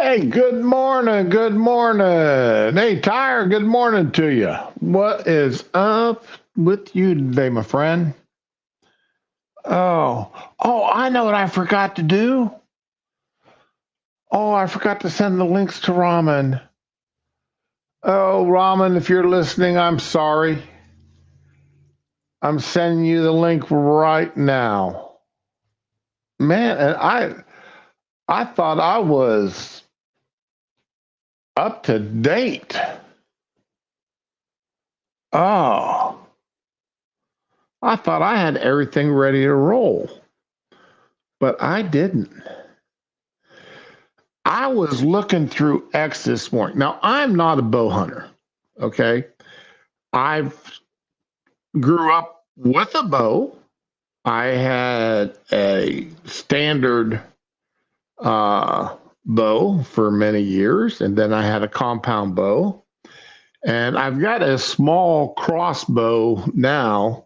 Hey, good morning. Good morning. Hey, Tyre, good morning to you. What is up with you today, my friend? I know what I forgot to do. Oh, I forgot to send the links to Ramen. Oh, Ramen, if you're listening, I'm sorry. I'm sending you the link right now. Man, and I thought I was up to date. Oh, I thought I had everything ready to roll, but I didn't. I was looking through X this morning. Now, I'm not a bow hunter, okay? I grew up with a bow. I had a standard bow for many years, and then I had a compound bow. And I've got a small crossbow now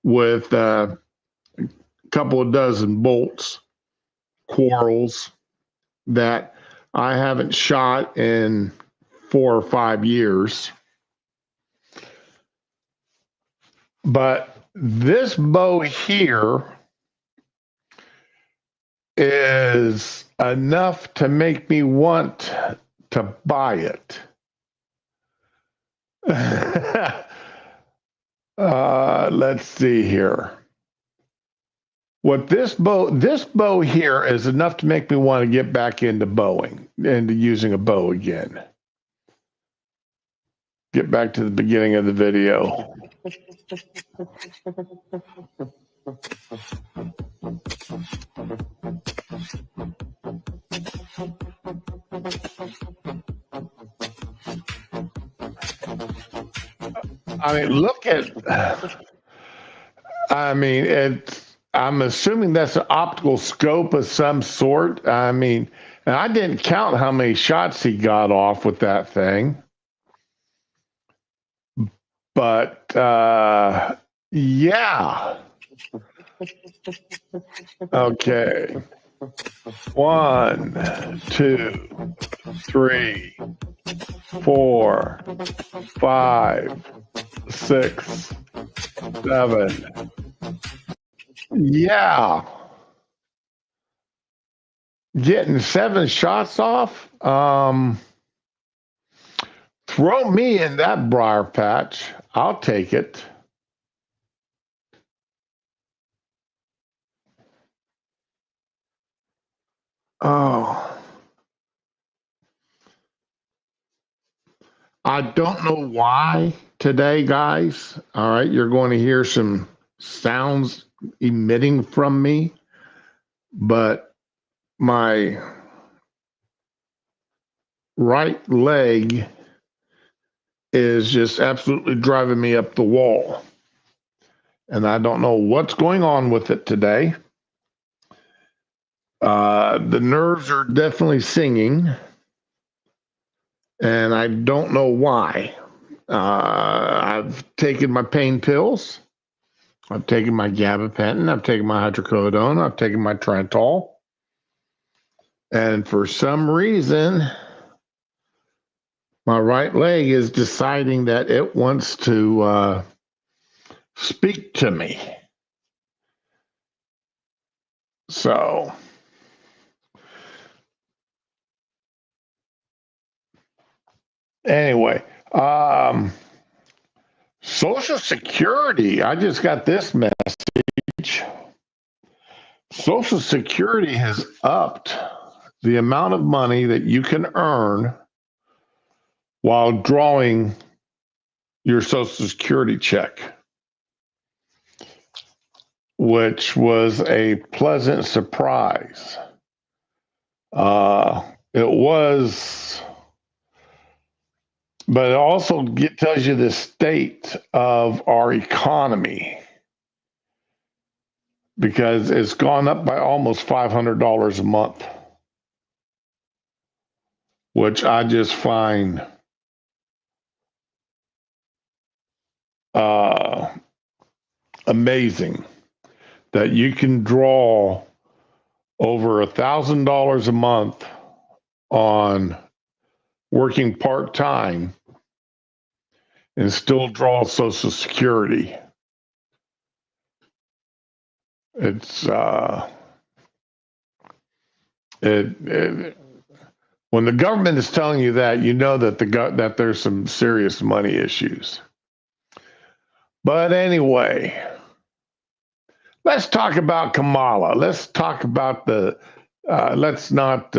with a couple of dozen bolts, quarrels that I haven't shot in 4 or 5 years. But this bow here is enough to make me want to buy it. Let's see here. What this bow here is enough to make me want to get back into bowing, into using a bow again. Get back to the beginning of the video. I mean, look at. I mean, I'm assuming that's an optical scope of some sort. I mean, and I didn't count how many shots he got off with that thing. But yeah. Okay. 1, 2, 3, 4, 5, 6, 7. Yeah. Getting 7 shots off. Throw me in that briar patch. I'll take it. Oh. I don't know why today, guys. All right, you're going to hear some sounds emitting from me, but my right leg is just absolutely driving me up the wall. And I don't know what's going on with it today. The nerves are definitely singing, and I don't know why. I've taken my pain pills. I've taken my gabapentin. I've taken my hydrocodone. I've taken my Trantol. And for some reason, my right leg is deciding that it wants to speak to me. So, anyway, Social Security, I just got this message. Social Security has upped the amount of money that you can earn while drawing your Social Security check, which was a pleasant surprise. It was, but it also tells you the state of our economy because it's gone up by almost $500 a month, which I just find amazing that you can draw over $1,000 a month on working part-time and still draw Social Security. It's when the government is telling you that, you know that that there's some serious money issues. But anyway, let's talk about Kamala. Let's talk about the. Let's not.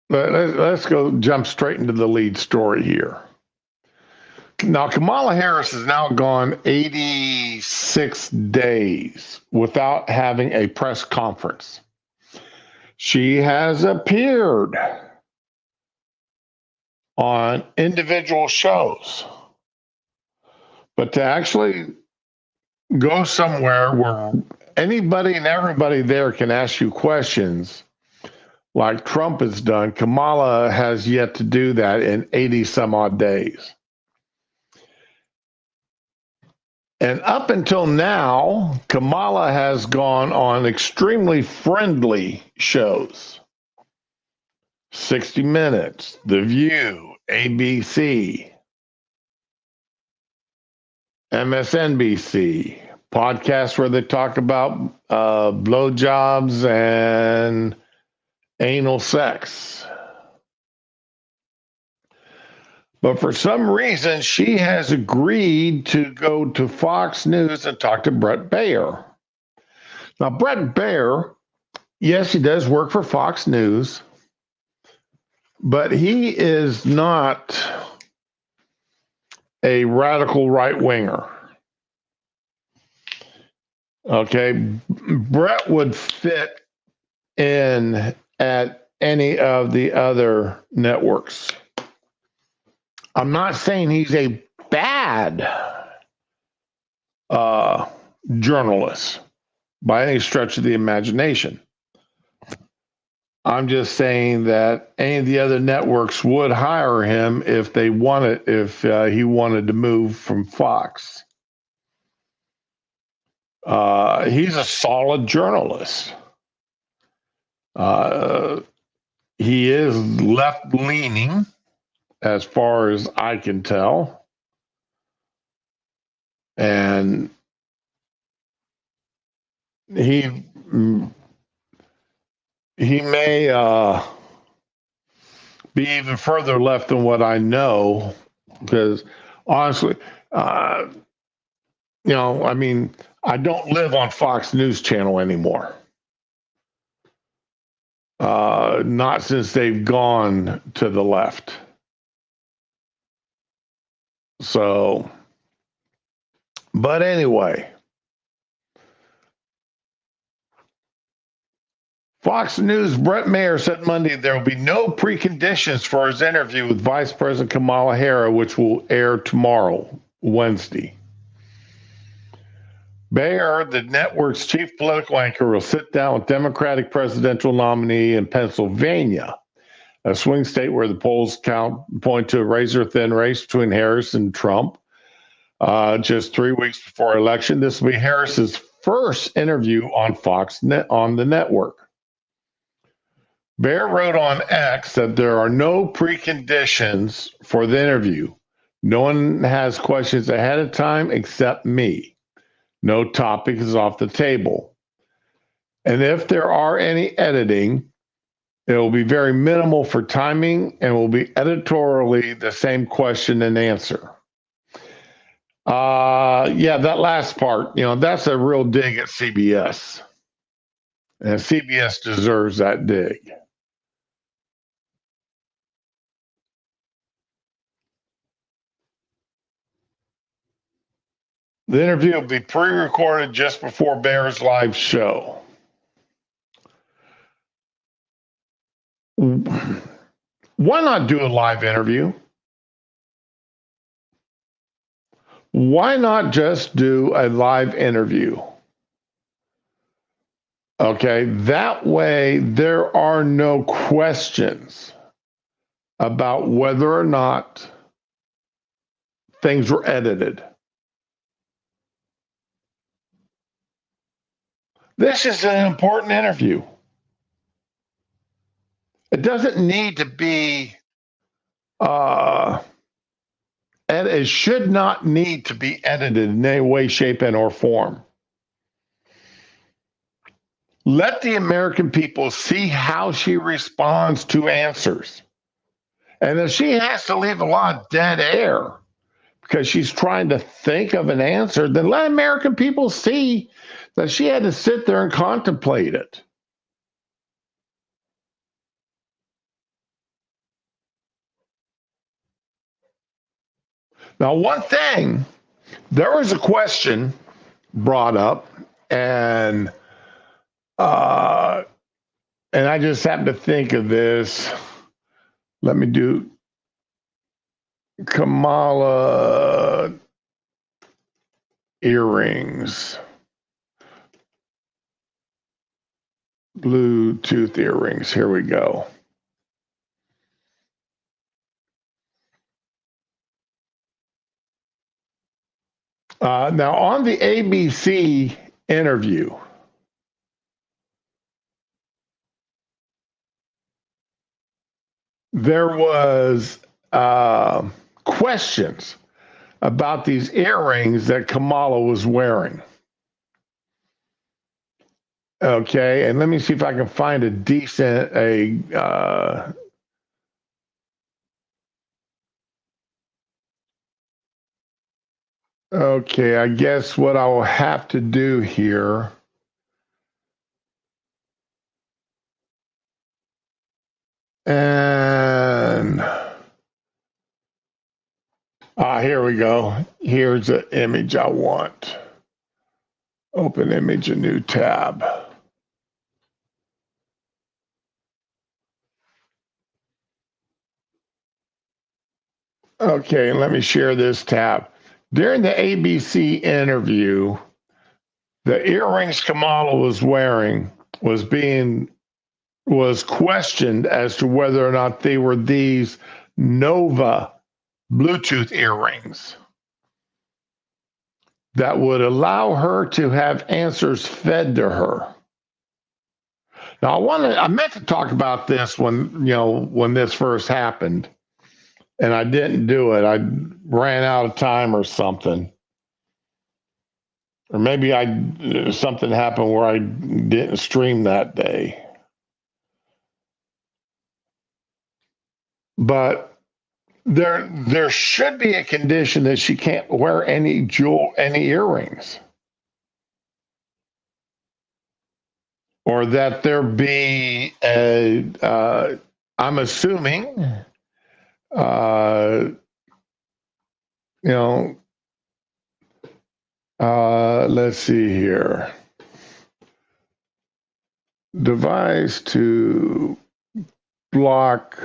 Let's go jump straight into the lead story here. Now, Kamala Harris has now gone 86 days without having a press conference. She has appeared on individual shows, but to actually go somewhere where anybody and everybody there can ask you questions like Trump has done, Kamala has yet to do that in 80 some odd days. And up until now, Kamala has gone on extremely friendly shows. 60 Minutes, The View, ABC, MSNBC, podcasts where they talk about blowjobs and anal sex. But for some reason, she has agreed to go to Fox News and talk to Bret Baier. Now, Bret Baier, yes, he does work for Fox News, but he is not a radical right-winger. Okay, Bret would fit in at any of the other networks. I'm not saying he's a bad journalist by any stretch of the imagination. I'm just saying that any of the other networks would hire him if they wanted, if he wanted to move from Fox. He's a solid journalist. He is left-leaning, as far as I can tell, and he may be even further left than what I know, because honestly, I mean, I don't live on Fox News Channel anymore. Not since they've gone to the left. So, but anyway, Fox News' Bret Baier said Monday there will be no preconditions for his interview with Vice President Kamala Harris, which will air tomorrow, Wednesday. Baier, the network's chief political anchor, will sit down with Democratic presidential nominee in Pennsylvania, a swing state where the polls point to a razor-thin race between Harris and Trump. Just 3 weeks before election, this will be Harris's first interview on Fox on the network. Baier wrote on X that there are no preconditions for the interview. No one has questions ahead of time except me. No topic is off the table. And if there are any editing, it will be very minimal for timing and will be editorially the same question and answer. Yeah, that last part, that's a real dig at CBS. And CBS deserves that dig. The interview will be pre-recorded just before Baier's live show. Why not do a live interview? Why not just do a live interview? Okay, that way there are no questions about whether or not things were edited. This is an important interview. It doesn't need to be, and it should not need to be edited in any way, shape, and or form. Let the American people see how she responds to answers. And if she has to leave a lot of dead air because she's trying to think of an answer, then let American people see that she had to sit there and contemplate it. Now, one thing, there was a question brought up, and uh, and I just happened to think of this. Let me do Kamala earrings, Bluetooth earrings. Here we go. Now, on the ABC interview, there was questions about these earrings that Kamala was wearing. Okay, and let me see if I can find a decent okay, I guess what I will have to do here and here we go. Here's an image I want. Open image, a new tab. Okay, let me share this tab. During the ABC interview, the earrings Kamala was wearing was questioned as to whether or not they were these Nova Bluetooth earrings that would allow her to have answers fed to her. Now, I meant to talk about this when this first happened, and I didn't do it. I ran out of time or something. Or maybe something happened where I didn't stream that day. But there should be a condition that she can't wear any earrings, or that there be I'm assuming you know let's see here, device to block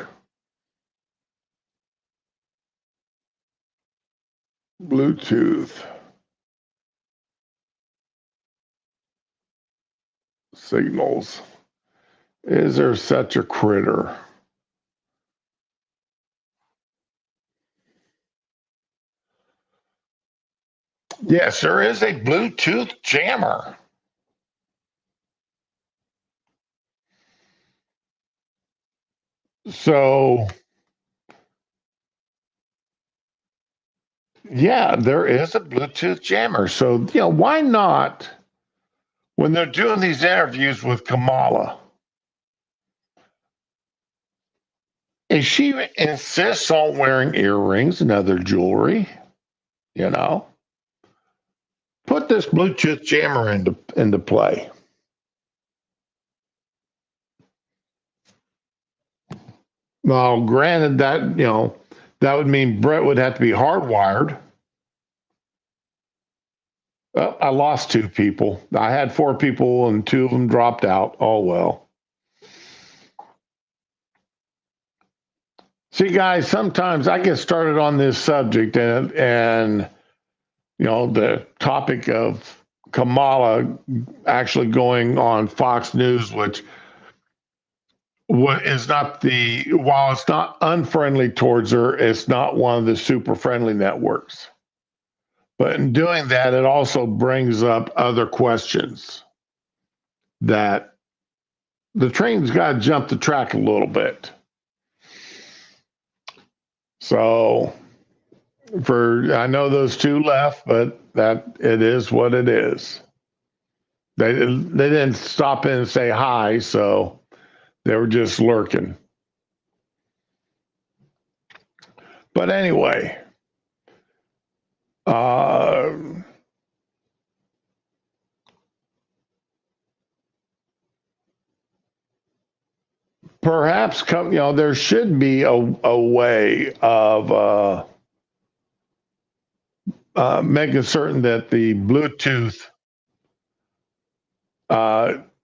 Bluetooth signals. Is there such a critter? Yes, there is a Bluetooth jammer. So, yeah, there is a Bluetooth jammer. So, why not, when they're doing these interviews with Kamala, if she insists on wearing earrings and other jewelry, put this Bluetooth jammer into play. Now, granted that would mean Brett would have to be hardwired. Well, I lost 2 people. I had 4 people and 2 of them dropped out. Oh, well. See, guys, sometimes I get started on this subject and the topic of Kamala actually going on Fox News, which is not while it's not unfriendly towards her, it's not one of the super friendly networks. But in doing that, it also brings up other questions. that the train's got to jump the track a little bit. So I know those two left, but that it is what it is. They didn't stop in and say hi, so they were just lurking. But anyway, perhaps there should be a way of making certain that the Bluetooth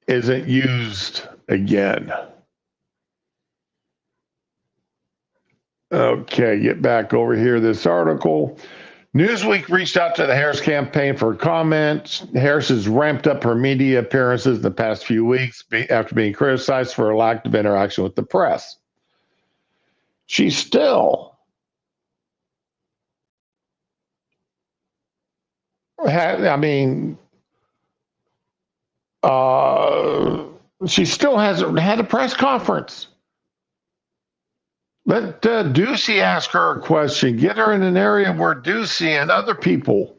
isn't used again. Okay, get back over here. This article. Newsweek reached out to the Harris campaign for comments. Harris has ramped up her media appearances in the past few weeks after being criticized for a lack of interaction with the press. She still she still hasn't had a press conference. Let Ducey ask her a question. Get her in an area where Ducey and other people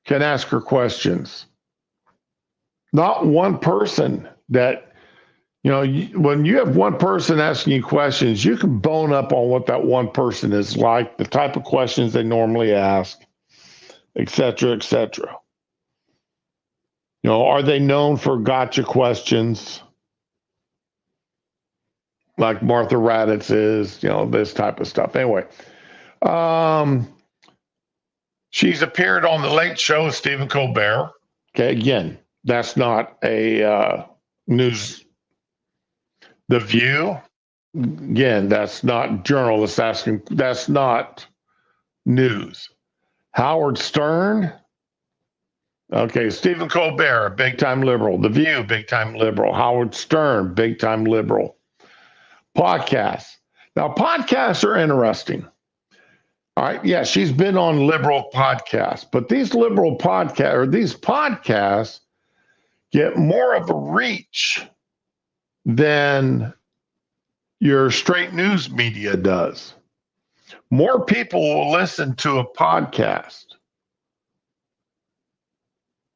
can ask her questions. Not one person that, when you have one person asking you questions, you can bone up on what that one person is like, the type of questions they normally ask, et cetera, et cetera. Are they known for gotcha questions? Like Martha Raddatz is, this type of stuff. Anyway, she's appeared on The Late Show with Stephen Colbert. Okay, again, that's not a news. The View, again, that's not journalists asking. That's not news. Howard Stern. Okay, Stephen Colbert, big time liberal. The View, big time liberal. Howard Stern, big time liberal. Podcasts. Now, podcasts are interesting. All right. Yeah, she's been on liberal podcasts, but these podcasts get more of a reach than your straight news media does. More people will listen to a podcast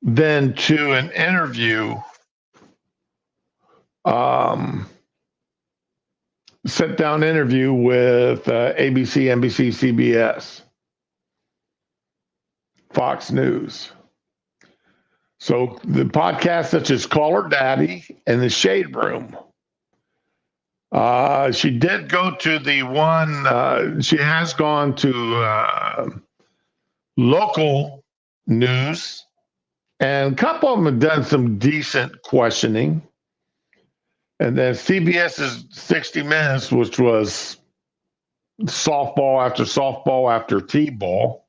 than to an interview. Sit down interview with ABC, NBC, CBS, Fox News. So the podcasts such as Call Her Daddy and The Shade Room. She did go to the one, she has gone to local news, and a couple of them have done some decent questioning. And then CBS's 60 Minutes, which was softball after T-ball.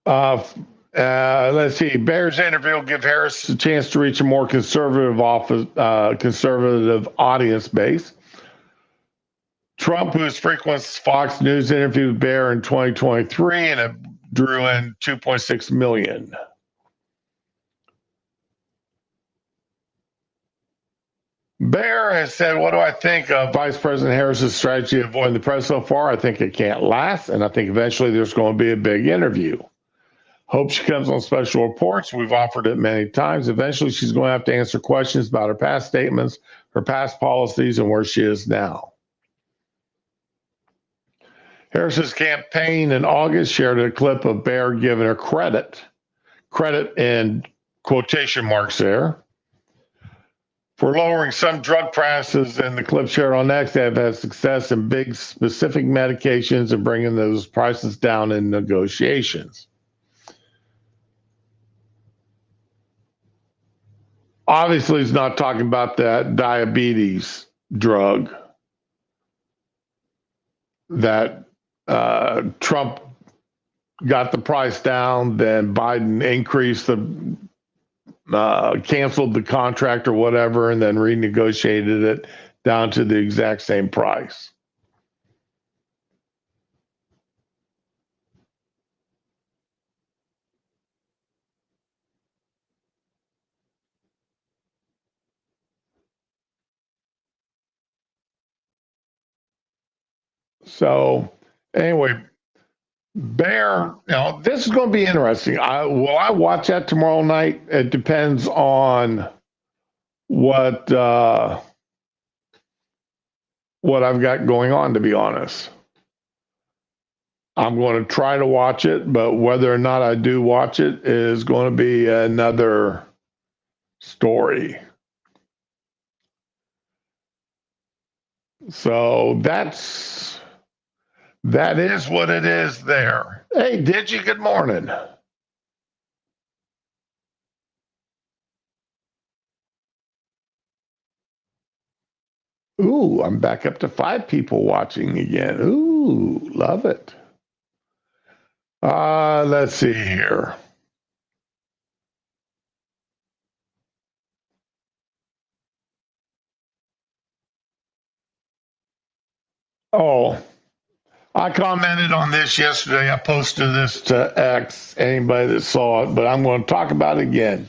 Let's see. Bear's interview will give Harris a chance to reach a more conservative audience base. Trump, who frequents Fox News, interviewed Bear in 2023, and it drew in 2.6 million. Bear has said, "What do I think of Vice President Harris's strategy of avoiding the press so far? I think it can't last, and I think eventually there's going to be a big interview. Hope she comes on special reports. We've offered it many times. Eventually, she's going to have to answer questions about her past statements, her past policies, and where she is now." Harris's campaign in August shared a clip of Bear giving her credit in quotation marks there, for lowering some drug prices, and the clip shared on X have had success in big specific medications and bringing those prices down in negotiations. Obviously, he's not talking about that diabetes drug that Trump got the price down, then Biden increased canceled the contract or whatever, and then renegotiated it down to the exact same price. So anyway, Bear, this is going to be interesting. Will I watch that tomorrow night? It depends on what what I've got going on, to be honest. I'm going to try to watch it, but whether or not I do watch it is going to be another story. So that is what it is there. Hey, Digi, good morning. Ooh, I'm back up to 5 people watching again. Ooh, love it. Let's see here. Oh, I commented on this yesterday. I posted this to X, anybody that saw it, but I'm going to talk about it again.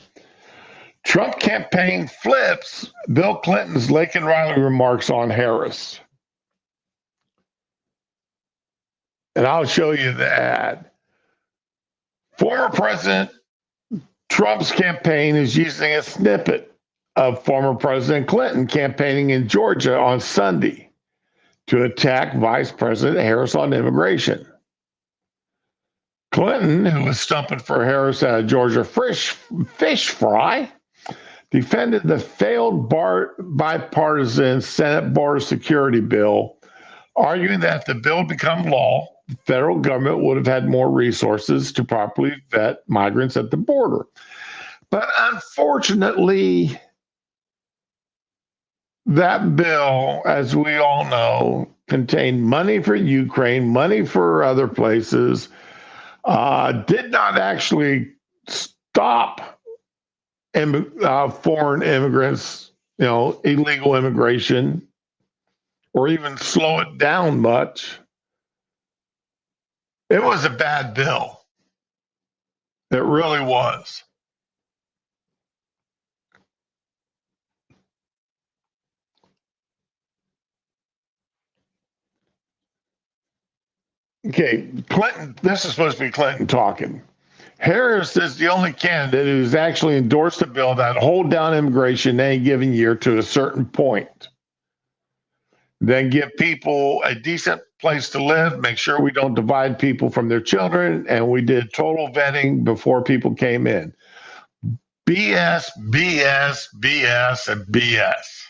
Trump campaign flips Bill Clinton's Lake and Riley remarks on Harris. And I'll show you the ad. Former President Trump's campaign is using a snippet of former President Clinton campaigning in Georgia on Sunday to attack Vice President Harris on immigration. Clinton, who was stumping for Harris at a Georgia fish fry, defended the failed bipartisan Senate border security bill, arguing that if the bill become law, the federal government would have had more resources to properly vet migrants at the border. But unfortunately, that bill, as we all know, contained money for Ukraine, money for other places, did not actually stop foreign immigrants, illegal immigration, or even slow it down much. It was a bad bill. It really was. Okay, Clinton, this is supposed to be Clinton talking. Harris is the only candidate who's actually endorsed a bill that hold down immigration any given year to a certain point. Then give people a decent place to live, make sure we don't divide people from their children, and we did total vetting before people came in. BS, BS, BS, and BS.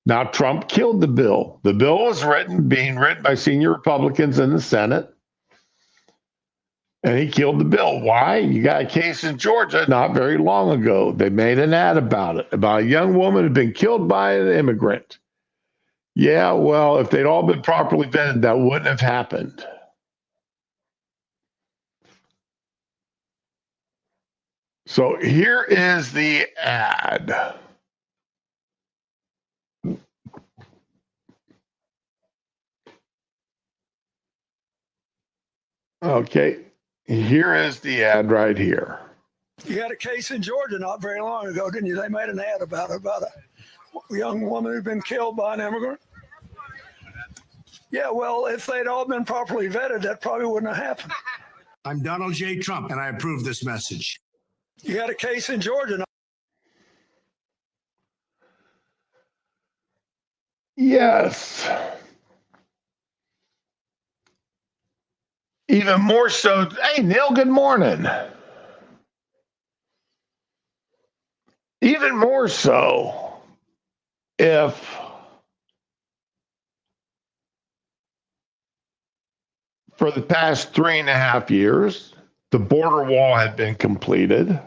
Now, Trump killed the bill. The bill was being written by senior Republicans in the Senate, and he killed the bill. Why? You got a case in Georgia not very long ago. They made an ad about it, about a young woman who'd been killed by an immigrant. Yeah, well, if they'd all been properly vetted, that wouldn't have happened. So here is the ad. Okay, here is the ad right here. You had a case in Georgia not very long ago, didn't you? They made an ad about a young woman who'd been killed by an immigrant. Yeah, well, if they'd all been properly vetted, that probably wouldn't have happened. I'm Donald J. Trump, and I approve this message. You had a case in Georgia. Yes. Even more so. Hey, Neil, good morning. Even more so if for the past 3.5 years, the border wall had been completed.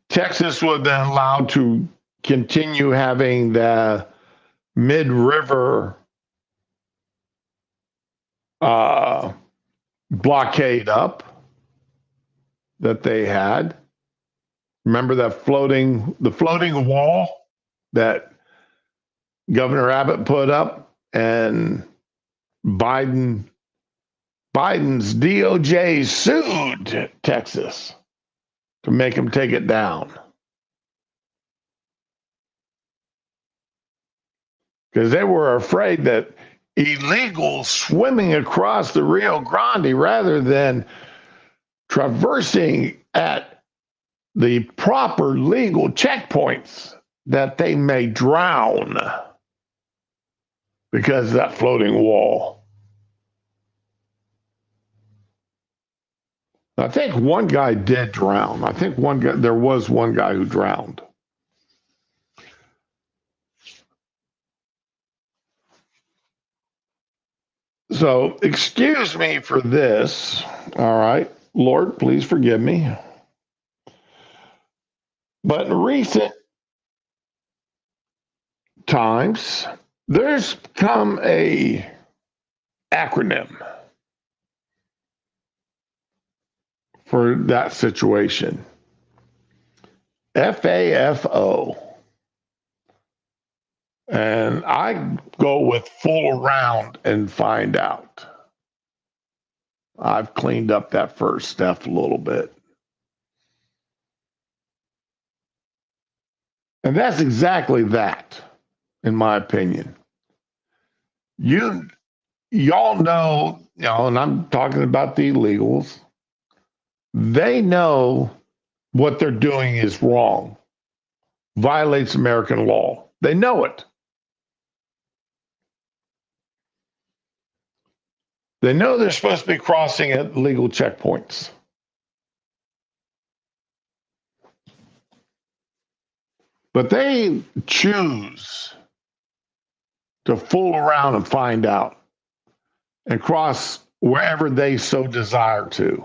Texas would have been allowed to continue having the mid-river blockade up that they had. Remember that floating wall that Governor Abbott put up, and Biden's DOJ sued Texas to make them take it down. because they were afraid that illegals swimming across the Rio Grande rather than traversing at the proper legal checkpoints, that they may drown because of that floating wall. I think one guy did drown. I think there was one guy who drowned. So, excuse me for this. All right. Lord, please forgive me. But in recent times, there's come a acronym for that situation. FAFO. And I go with full around and find out. I've cleaned up that first F a little bit. And that's exactly that, in my opinion. Y'all know, and I'm talking about the illegals, they know what they're doing is wrong, violates American law. They know it. They know they're supposed to be crossing at legal checkpoints. But they choose to fool around and find out and cross wherever they so desire to.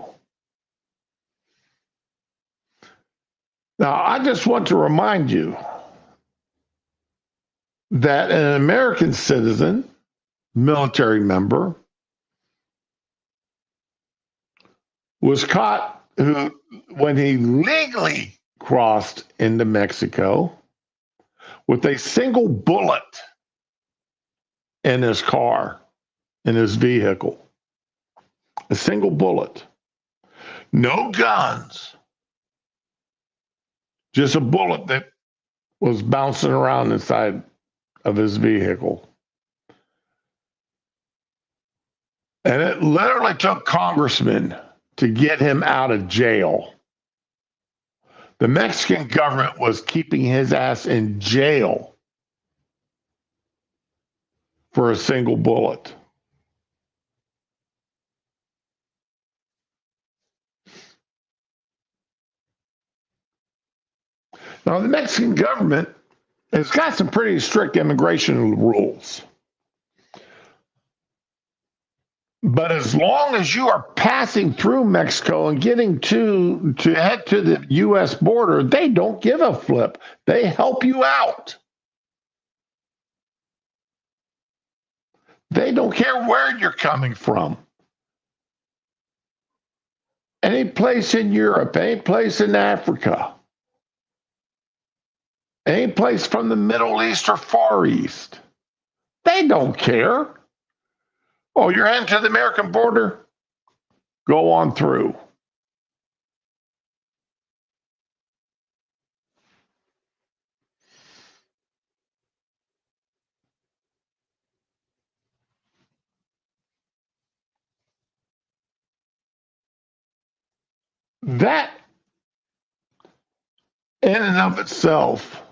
Now, I just want to remind you that an American citizen, military member, was caught when he legally crossed into Mexico with a single bullet in his car, in his vehicle. A single bullet. No guns. Just a bullet that was bouncing around inside of his vehicle. And it literally took congressmen to get him out of jail. The Mexican government was keeping his ass in jail for a single bullet. Now, the Mexican government has got some pretty strict immigration rules. But as long as you are passing through Mexico and getting to head to the U.S. border, they don't give a flip. They help you out. They don't care where you're coming from. Any place in Europe, any place in Africa, any place from the Middle East or Far East, they don't care. Oh, you're heading to the American border? Go on through. That, in and of itself,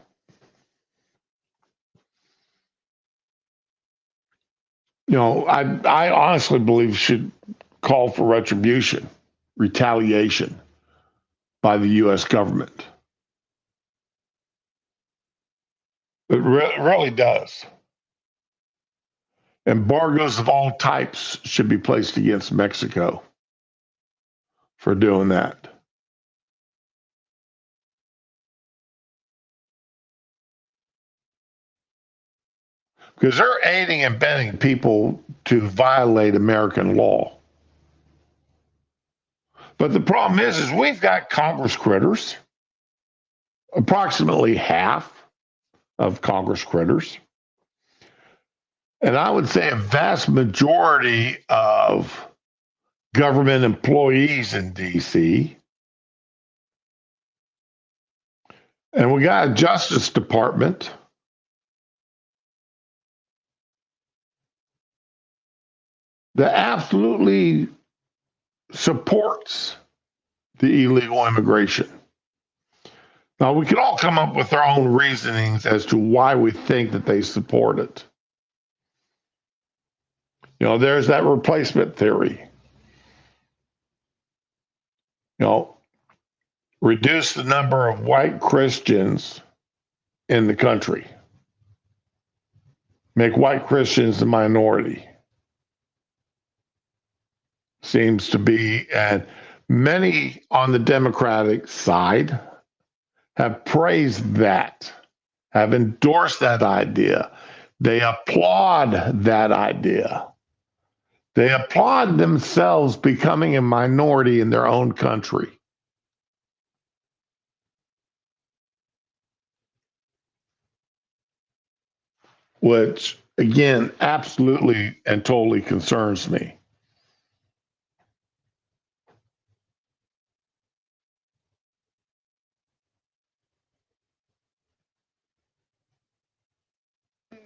I honestly believe should call for retribution, retaliation by the U.S. government. It really does. Embargoes of all types should be placed against Mexico for doing that. Because they're aiding and abetting people to violate American law. But the problem is we've got Congress critters, approximately half of Congress critters. And I would say a vast majority of government employees in D.C. And we got a Justice Department that absolutely supports the illegal immigration. Now, we can all come up with our own reasonings as to why we think that they support it. There's that replacement theory. Reduce the number of white Christians in the country. Make white Christians the minority. Seems to be, and many on the Democratic side have praised that, have endorsed that idea. They applaud that idea. They applaud themselves becoming a minority in their own country. Which, again, absolutely and totally concerns me.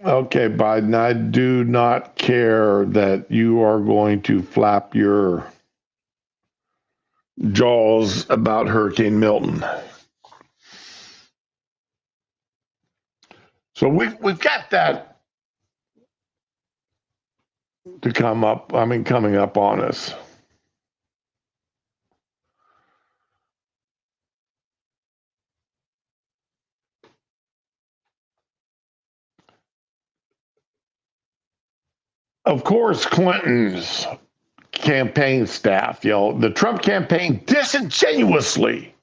Okay, Biden, I do not care that you are going to flap your jaws about Hurricane Milton. So we've got that to coming up on us. Of course, Clinton's campaign staff, the Trump campaign disingenuously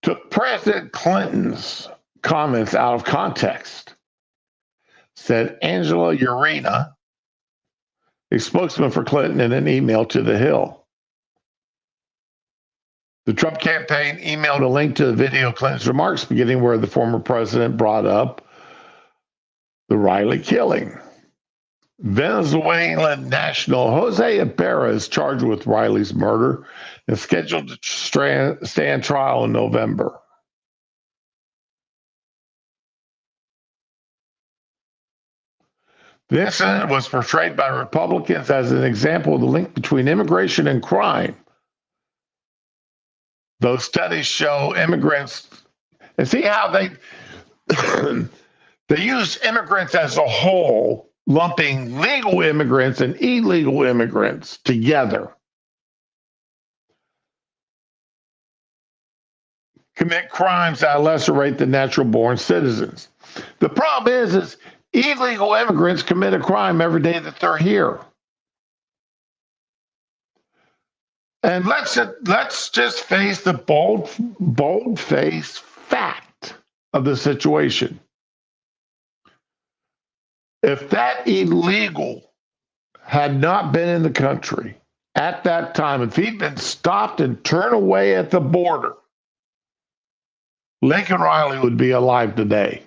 took President Clinton's comments out of context. Said Angela Urena, a spokesman for Clinton, in an email to The Hill. The Trump campaign emailed a link to the video of Clinton's remarks, beginning where the former president brought up the Riley killing. Venezuelan national Jose Ibarra is charged with Riley's murder and scheduled to stand trial in November. The incident was portrayed by Republicans as an example of the link between immigration and crime. Those studies show immigrants, and see how they they use immigrants as a whole, lumping legal immigrants and illegal immigrants together. Commit crimes at a lesser rate than natural born citizens. The problem is illegal immigrants commit a crime every day that they're here. And let's just face the bold-faced fact of the situation. If that illegal had not been in the country at that time, if he'd been stopped and turned away at the border, Lincoln Riley would be alive today.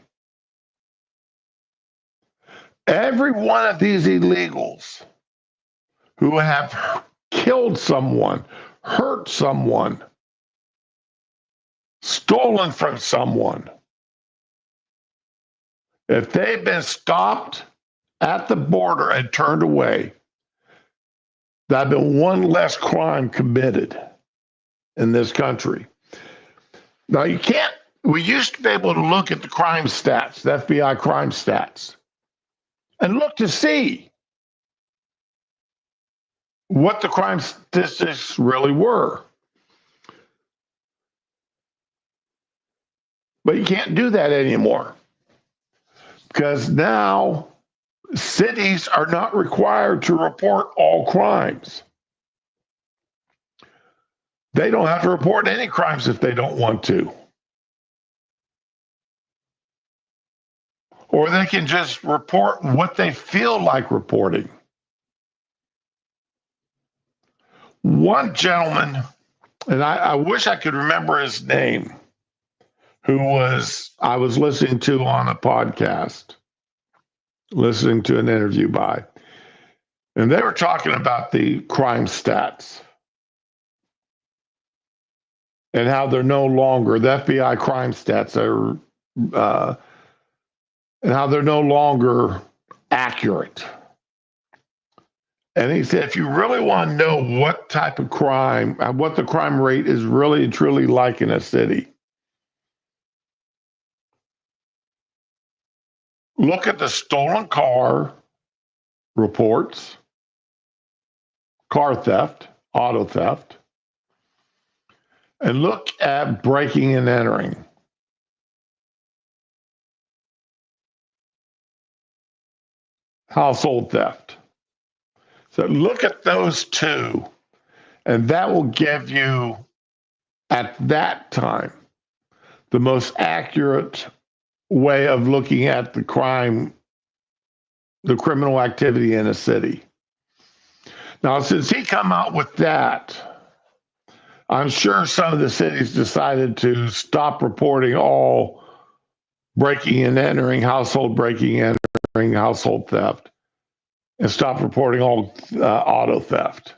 Every one of these illegals who have killed someone, hurt someone, stolen from someone, if they've been stopped at the border and turned away, that'd been one less crime committed in this country. Now, we used to be able to look at the crime stats, the FBI crime stats, and look to see what the crime statistics really were. But you can't do that anymore because now cities are not required to report all crimes. They don't have to report any crimes if they don't want to. Or they can just report what they feel like reporting. One gentleman, and I wish I could remember his name, I was listening to on a podcast, listening to an interview by, and they were talking about the crime stats and how they're no longer, the FBI crime stats are, and how they're no longer accurate. And he said, if you really want to know what type of crime, what the crime rate is really and truly like in a city, look at the stolen car reports, car theft, auto theft, and look at breaking and entering. Household theft. So look at those two, and that will give you, at that time, the most accurate way of looking at the crime, the criminal activity in a city. Now, since he come out with that, I'm sure some of the cities decided to stop reporting all breaking and entering, household breaking and entering, household theft, and stop reporting all auto theft.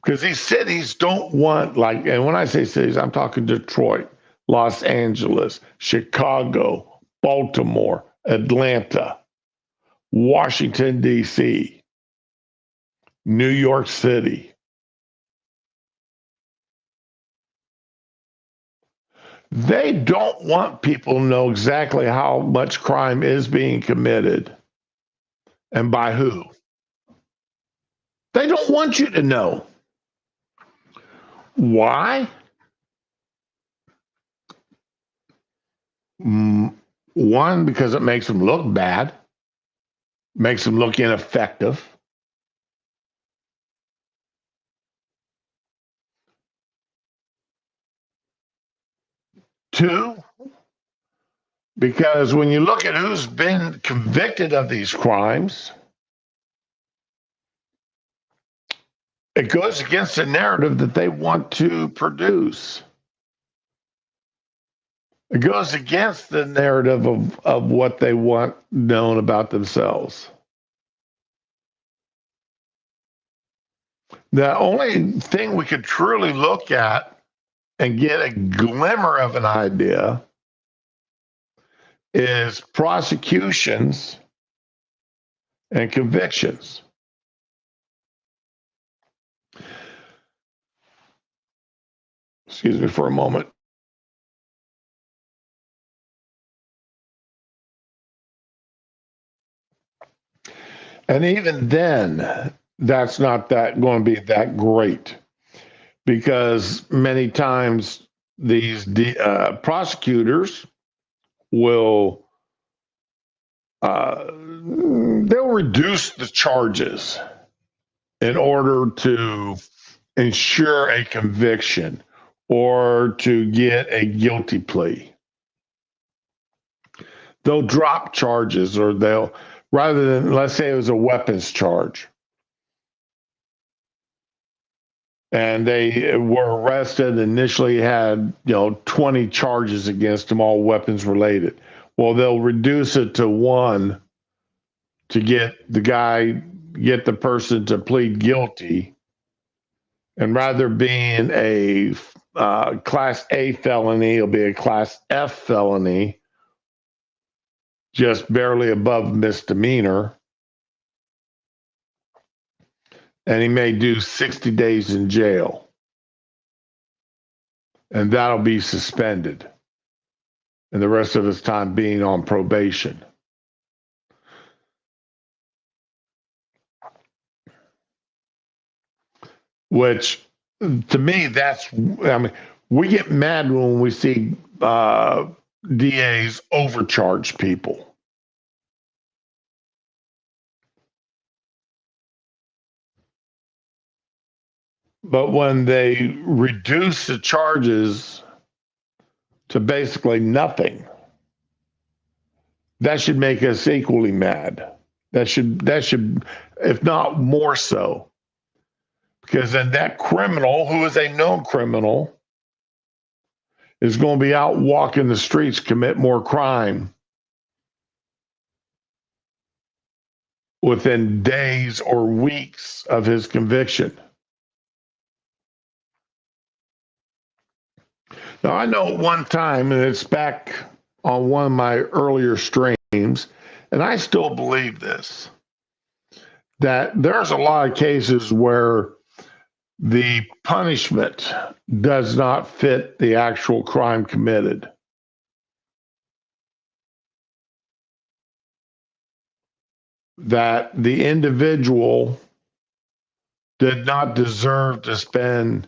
Because these cities don't want, like, and when I say cities, I'm talking Detroit, Los Angeles, Chicago, Baltimore, Atlanta, Washington, D.C., New York City. They don't want people to know exactly how much crime is being committed and by who. They don't want you to know. Why? One, because it makes them look bad, makes them look ineffective. Two, because when you look at who's been convicted of these crimes, it goes against the narrative that they want to produce. It goes against the narrative of what they want known about themselves. The only thing we could truly look at and get a glimmer of an idea is prosecutions and convictions. Excuse me for a moment. And even then, that's not that going to be that great because many times these prosecutors will they'll reduce the charges in order to ensure a conviction or to get a guilty plea. They'll drop charges, or they'll, rather than, let's say it was a weapons charge and they were arrested, initially had 20 charges against them, all weapons related. Well, they'll reduce it to one to get the person to plead guilty, and rather being a class A felony, it'll be a class F felony, just barely above misdemeanor. And he may do 60 days in jail. And that'll be suspended. And the rest of his time being on probation. Which, to me, we get mad when we see DAs overcharge people. But when they reduce the charges to basically nothing, that should make us equally mad. That should, if not more so. Because then that criminal, who is a known criminal, is going to be out walking the streets, commit more crime within days or weeks of his conviction. Now, I know at one time, and it's back on one of my earlier streams, and I still believe this. that there's a lot of cases where the punishment does not fit the actual crime committed. That the individual did not deserve to spend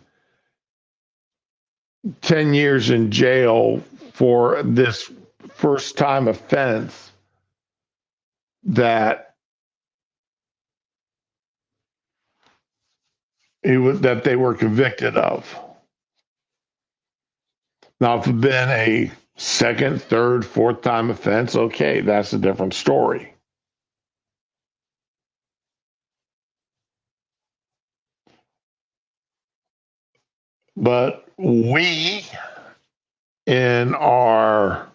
10 years in jail for this first time offense that that they were convicted of. Now, if it had been a second, third, fourth time offense, okay, that's a different story. But we, in our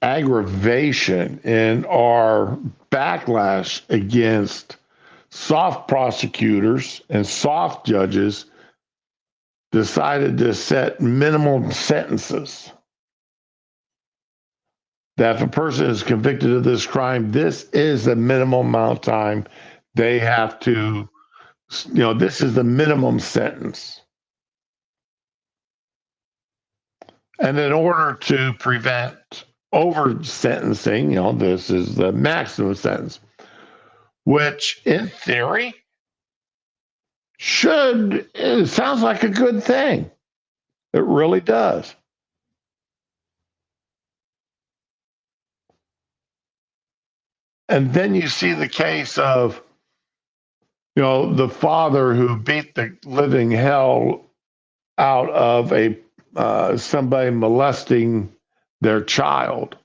aggravation, in our backlash against soft prosecutors and soft judges, decided to set minimum sentences. That if a person is convicted of this crime, this is the minimum amount of time they have to, this is the minimum sentence. And in order to prevent over sentencing, this is the maximum sentence, which in theory it sounds like a good thing. It really does. And then you see the case of, the father who beat the living hell out of somebody molesting their child.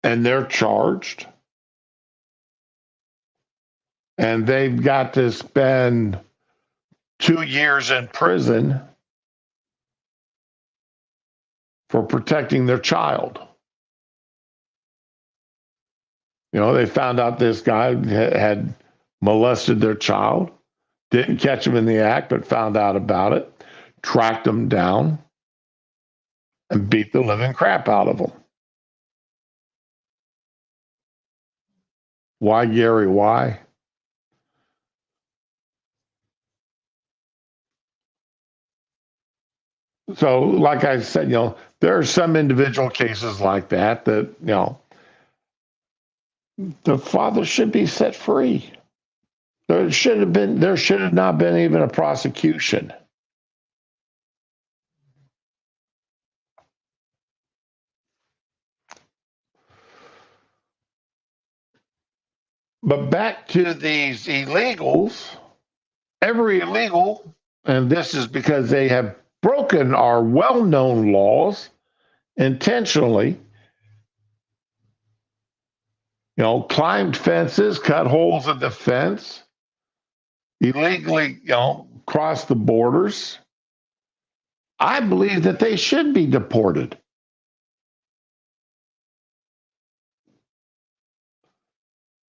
And they're charged. And they've got to spend 2 years in prison for protecting their child. They found out this guy had molested their child, didn't catch him in the act, but found out about it, tracked him down, and beat the living crap out of him. Why, Gary? Why? So, like I said, there are some individual cases like that, the father should be set free. There should have not been even a prosecution. But back to these illegals, every illegal, and this is because they have broken our well-known laws intentionally, climbed fences, cut holes in the fence, illegally, crossed the borders. I believe that they should be deported.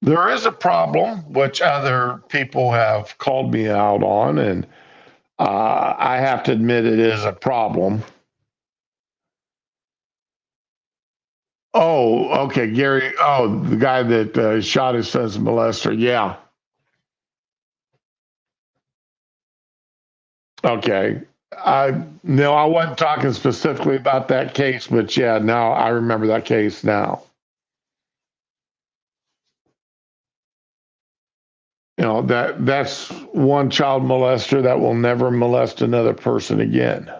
There is a problem, which other people have called me out on, and I have to admit it is a problem. Oh, okay, Gary. Oh, the guy that shot his son's molester. Yeah. Okay. No, I wasn't talking specifically about that case, but yeah, now I remember that case now. That's one child molester that will never molest another person again.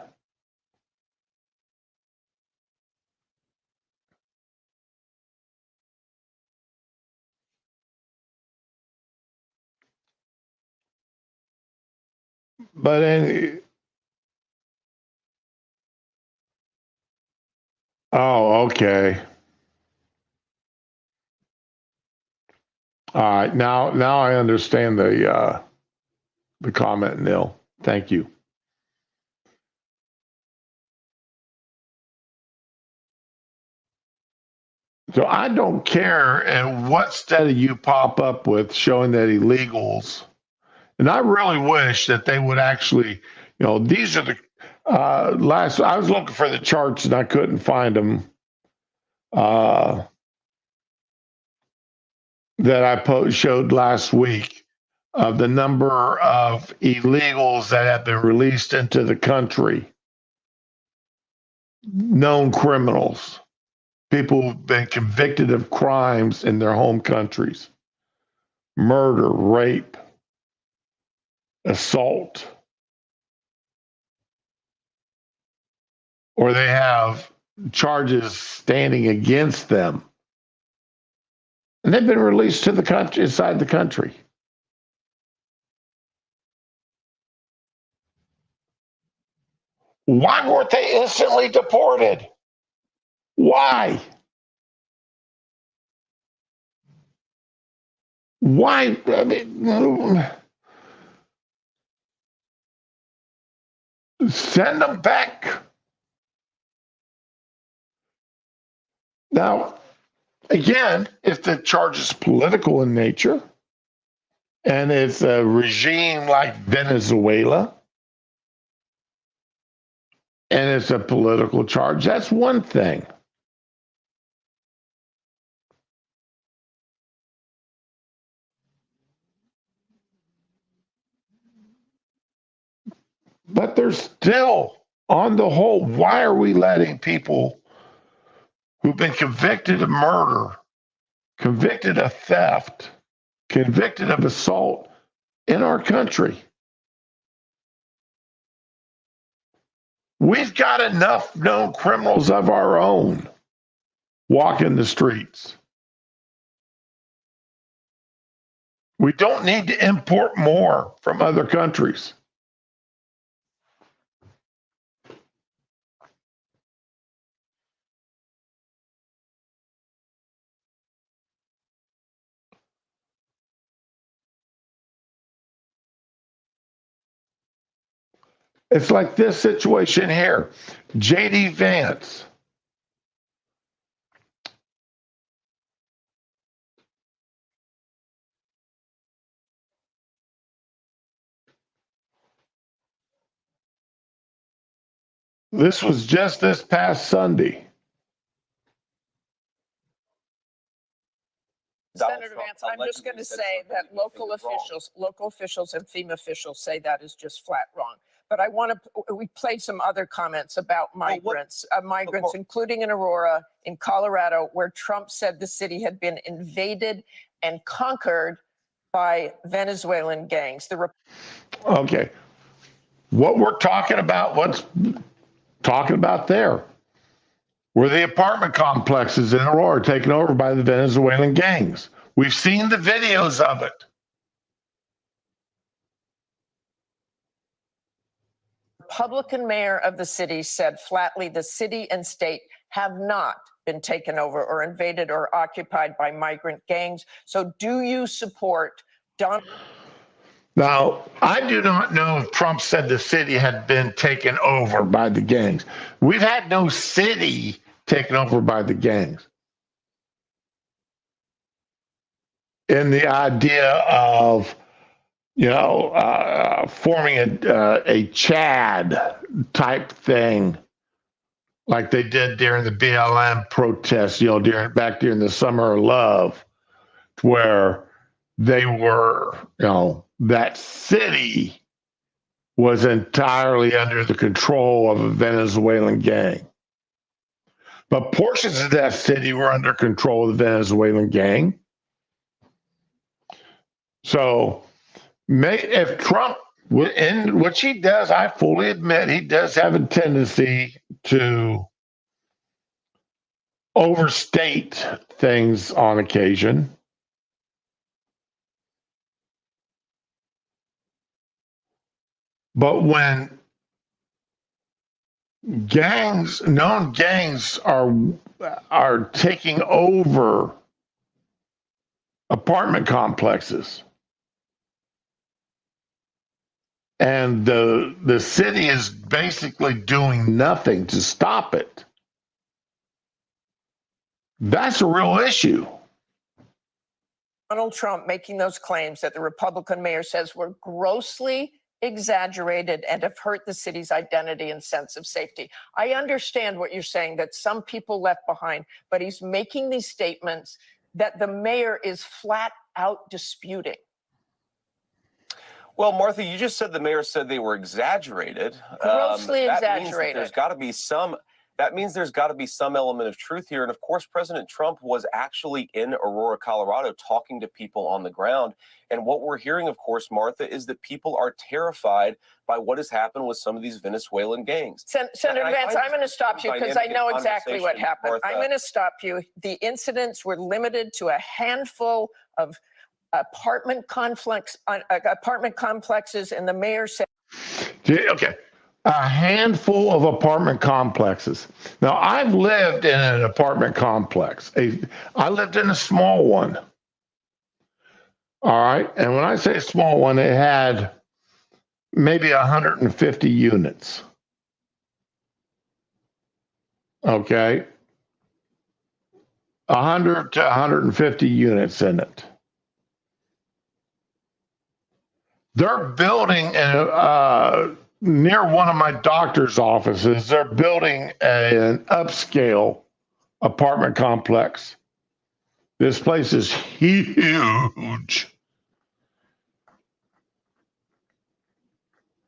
But oh, okay. All right. Now I understand the comment, Neil. Thank you. So I don't care at what study you pop up with showing that illegals, and I really wish that they would actually, these are I was looking for the charts and I couldn't find them. That I showed last week of the number of illegals that have been released into the country, known criminals, people who've been convicted of crimes in their home countries, murder, rape, assault, or they have charges standing against them. And they've been released to the country, inside the country. Why weren't they instantly deported? Why? Why? I mean, send them back. Now, again, if the charge is political in nature and it's a regime like Venezuela and it's a political charge, that's one thing. But there's still, on the whole, why are we letting people who've been convicted of murder, convicted of theft, convicted of assault in our country? We've got enough known criminals of our own walking the streets. We don't need to import more from other countries. It's like this situation here. J.D. Vance. This was just this past Sunday. Senator Vance, I'm just going to say that local officials and FEMA officials say that is just flat wrong. But I want to, we played some other comments about migrants, including in Aurora, in Colorado, where Trump said the city had been invaded and conquered by Venezuelan gangs. Okay. What we're talking about, what's talking about there, were the apartment complexes in Aurora taken over by the Venezuelan gangs. We've seen the videos of it. Republican mayor of the city said flatly the city and state have not been taken over or invaded or occupied by migrant gangs. So do you support Donald? Now, I do not know if Trump said the city had been taken over by the gangs. We've had no city taken over by the gangs. In the idea of, forming a Chad type thing, like they did during the BLM protests, back during the Summer of Love, where they were, that city was entirely under the control of a Venezuelan gang. But portions of that city were under control of the Venezuelan gang. So if Trump, in which he does, I fully admit, he does have a tendency to overstate things on occasion. But when known gangs are taking over apartment complexes, and the city is basically doing nothing to stop it, that's a real issue. Donald Trump making those claims that the Republican mayor says were grossly exaggerated, and have hurt the city's identity and sense of safety. I understand what you're saying, that some people left behind, but he's making these statements that the mayor is flat out disputing. Well, Martha, you just said the mayor said they were exaggerated. Grossly exaggerated. That means there's got to be some element of truth here. And of course, President Trump was actually in Aurora, Colorado, talking to people on the ground. And what we're hearing, of course, Martha, is that people are terrified by what has happened with some of these Venezuelan gangs. Senator Vance, I'm going to stop you because I know exactly what happened. Martha. I'm going to stop you. The incidents were limited to a handful of apartment complexes, and the mayor said. Okay. A handful of apartment complexes. Now, I've lived in an apartment complex. I lived in a small one. All right. And when I say small one, it had maybe 150 units. Okay. 100 to 150 units in it. They're building near one of my doctor's offices, they're building an upscale apartment complex. This place is huge.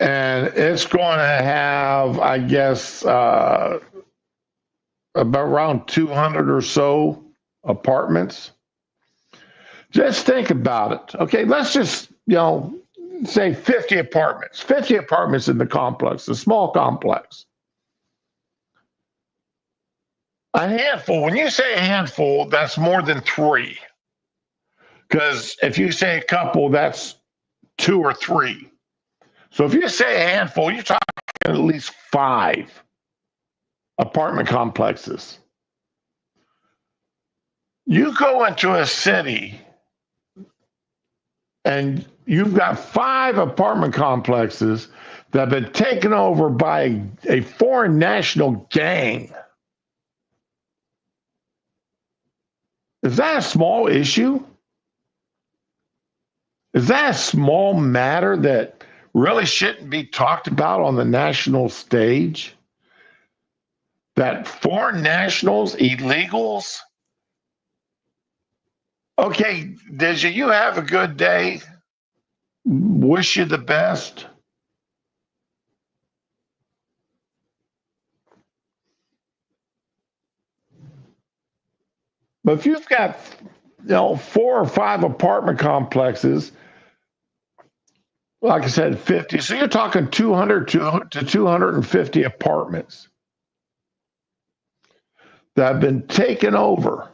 And it's going to have, I guess, about around 200 or so apartments. Just think about it. Okay, let's just, say 50 apartments in the complex, a small complex. A handful, when you say a handful, that's more than 3. Because if you say a couple, that's 2 or 3. So if you say a handful, you're talking at least 5 apartment complexes. You go into a city and you've got 5 apartment complexes that have been taken over by a foreign national gang. Is that a small issue? Is that a small matter that really shouldn't be talked about on the national stage? That foreign nationals, illegals. Okay, Digi, you have a good day. Wish you the best. But if you've got, 4 or 5 apartment complexes, like I said, 50, so you're talking 200 to 250 apartments that have been taken over.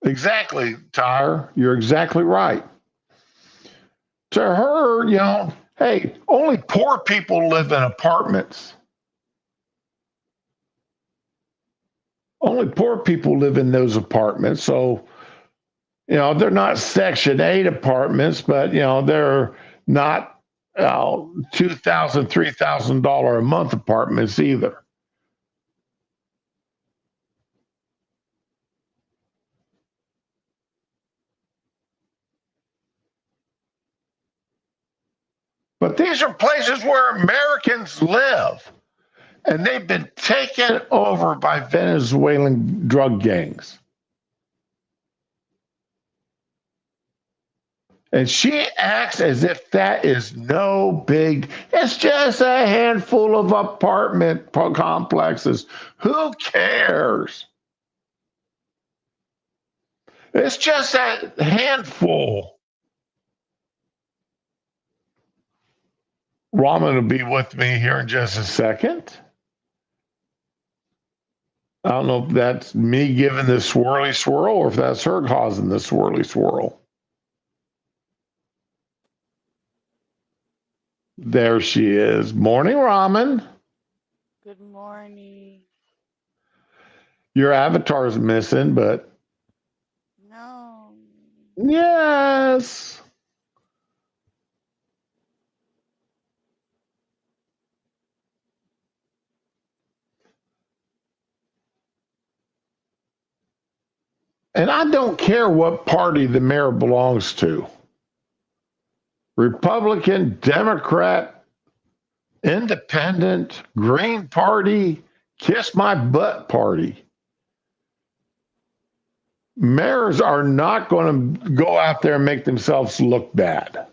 Exactly, Tyre. You're exactly right. To her, hey, only poor people live in apartments. Only poor people live in those apartments. So, they're not Section 8 apartments, but, they're not $2,000, $3,000 a month apartments either. But these are places where Americans live, and they've been taken over by Venezuelan drug gangs. And she acts as if that is no big, it's just a handful of apartment complexes. Who cares? It's just a handful. Raman will be with me here in just a second. I don't know if that's me giving the swirly swirl or if that's her causing the swirly swirl. There she is. Morning, Raman. Good morning. Your avatar's missing, but No. yes. And I don't care what party the mayor belongs to. Republican, Democrat, Independent, Green Party, Kiss My Butt Party. Mayors are not going to go out there and make themselves look bad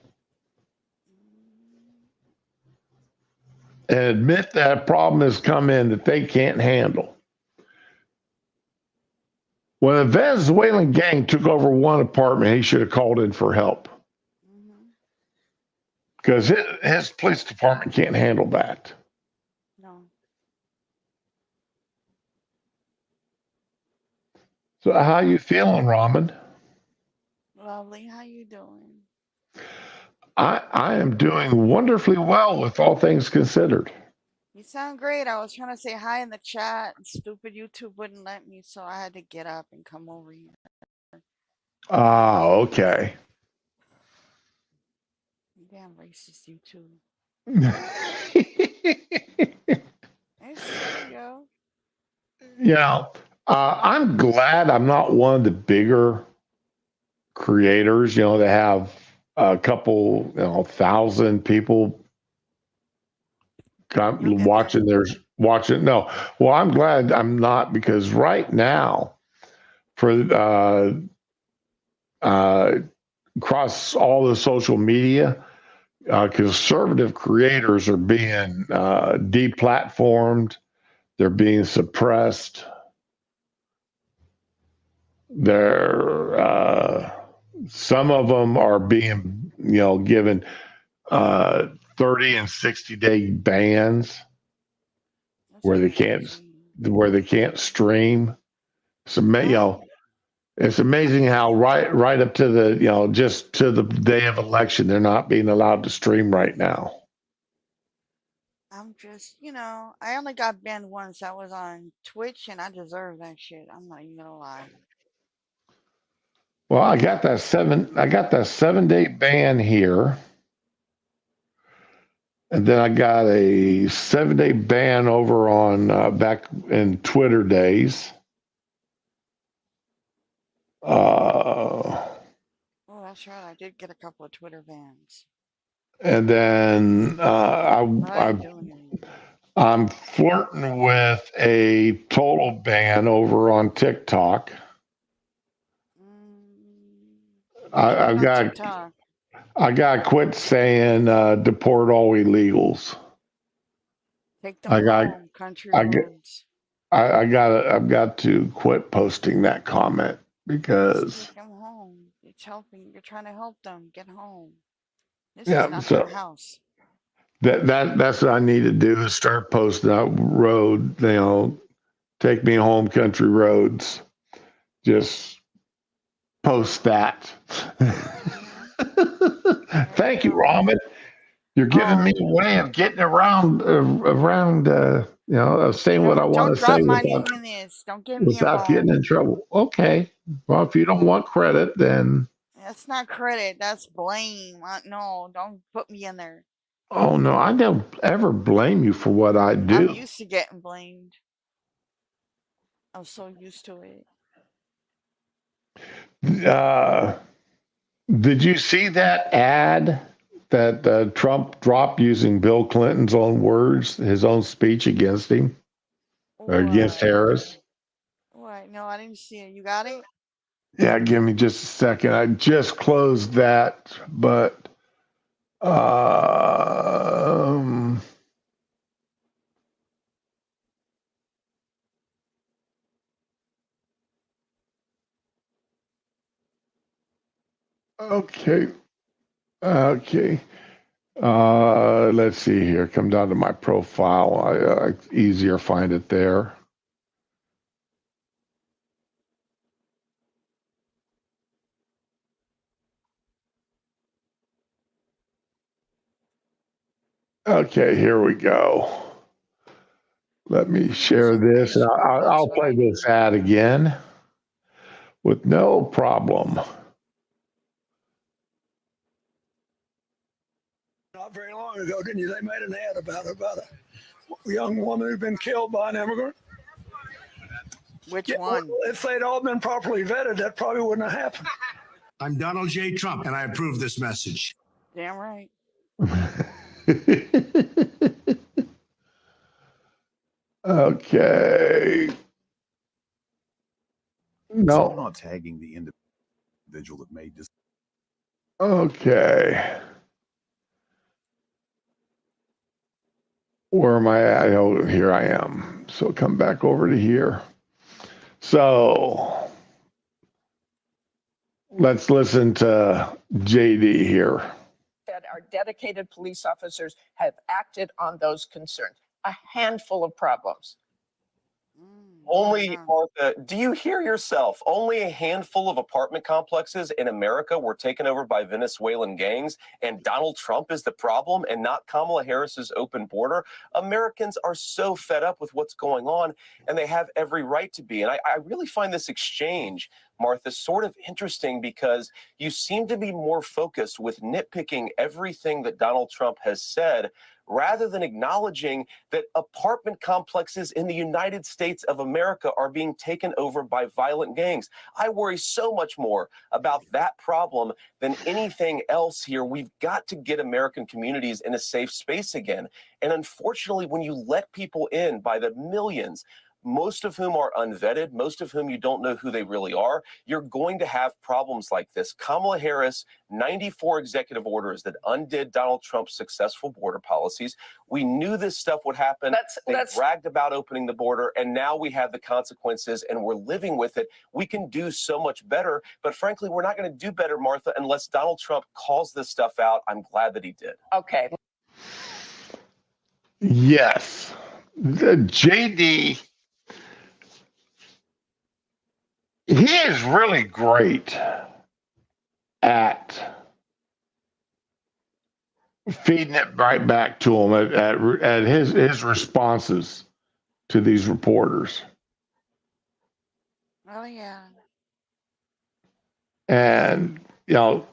and admit that a problem has come in that they can't handle. When a Venezuelan gang took over one apartment, he should have called in for help because his police department can't handle that. No. So how you feeling, Ramen? Lovely. How you doing? I am doing wonderfully well with all things considered. You sound great. I was trying to say hi in the chat, and stupid YouTube wouldn't let me, so I had to get up and come over here. Ah, okay. Damn racist YouTube. You It's silly, yo. know, I'm glad I'm not one of the bigger creators. You know, they have a couple, thousand people You'll get there. watching. No, well, I'm glad I'm not because right now, for across all the social media, conservative creators are being deplatformed. They're being suppressed. Some of them are being, given 30 and 60-day bans That's where they crazy. can't stream. So, What? it's amazing how right up to the, just to the day of election, they're not being allowed to stream right now. I'm just, I only got banned once. I was on Twitch, and I deserve that shit. I'm not even gonna lie. Well, I got that 7-day ban here. And then I got a 7-day ban over on back in Twitter days. Oh, that's right. I did get a couple of Twitter bans. And then But I didn't do anything. I'm flirting with a total ban over on TikTok. I've got TikTok. I got to quit saying deport all illegals. Take them home, country roads. I've got to quit posting that comment because Just take them home. It's helping. You're trying to help them get home. This yeah, is not so their house. that's what I need to do is start posting out road, take me home, country roads. Just post that. Thank you, Ramen. You're giving me a way of getting around, of saying what I want Don't to say drop my name in this. Don't get me without getting involved. in trouble. Okay. Well, if you don't want credit, then. That's not credit. That's blame. No, don't put me in there. Oh, no, I don't ever blame you for what I do. I'm used to getting blamed. I'm so used to it. Did you see that ad that Trump dropped using Bill Clinton's own words, his own speech against him, or against Harris? What? No, I didn't see it. You got it? Yeah, give me just a second. I just closed that, but okay. Okay. Let's see here. Come down to my profile. I easier find it there. Okay, here we go. Let me share this, and I'll play this ad again with no problem. Not very long ago, didn't you? They made an ad about a young woman who'd been killed by an immigrant. Which Yeah, one? well, if they'd all been properly vetted, that probably wouldn't have happened. I'm Donald J. Trump, and I approve this message. Damn right. Okay. I'm No. not tagging the individual that made this. Okay. Where am I at? Oh, here I am. So come back over to here. So let's listen to JD here. That our dedicated police officers have acted on those concerns. A handful of problems. Only, wow. Martha, do you hear yourself? Only a handful of apartment complexes in America were taken over by Venezuelan gangs, and Donald Trump is the problem and not Kamala Harris's open border. Americans are so fed up with what's going on, and they have every right to be. And I really find this exchange, Martha, sort of interesting because you seem to be more focused with nitpicking everything that Donald Trump has said rather than acknowledging that apartment complexes in the United States of America are being taken over by violent gangs. I worry so much more about that problem than anything else here. We've got to get American communities in a safe space again. And unfortunately, when you let people in by the millions, most of whom are unvetted, most of whom you don't know who they really are, you're going to have problems like this. Kamala Harris, 94 executive orders that undid Donald Trump's successful border policies. We knew this stuff would happen. They bragged about opening the border, and now we have the consequences, and we're living with it. We can do so much better, but frankly, we're not going to do better, Martha, unless Donald Trump calls this stuff out. I'm glad that he did. Okay. Yes. The JD, he is really great at feeding it right back to him at his responses to these reporters. Oh yeah. And that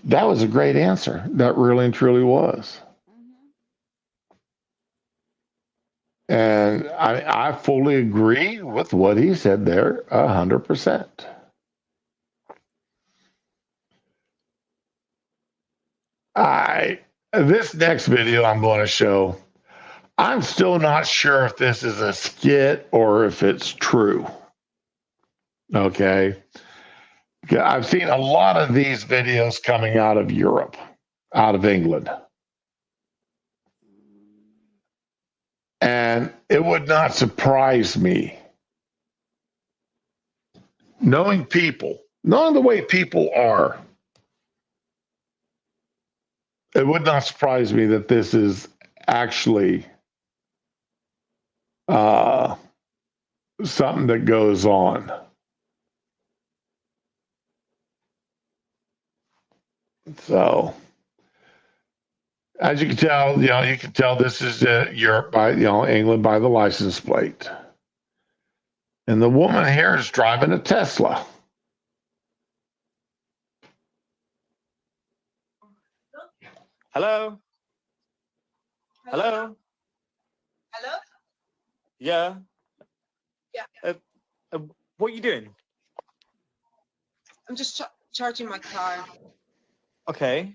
was a great answer. That really and truly was. And I fully agree with what he said there, 100%. This next video I'm going to show, I'm still not sure if this is a skit or if it's true. Okay. I've seen a lot of these videos coming out of Europe, out of England. And it would not surprise me, knowing the way people are, it would not surprise me that this is actually something that goes on. So, as you can tell, you can tell this is Europe by, England by the license plate. And the woman here is driving a Tesla. Hello? Hello? Hello? Yeah? Yeah. What are you doing? I'm just charging my car. Okay.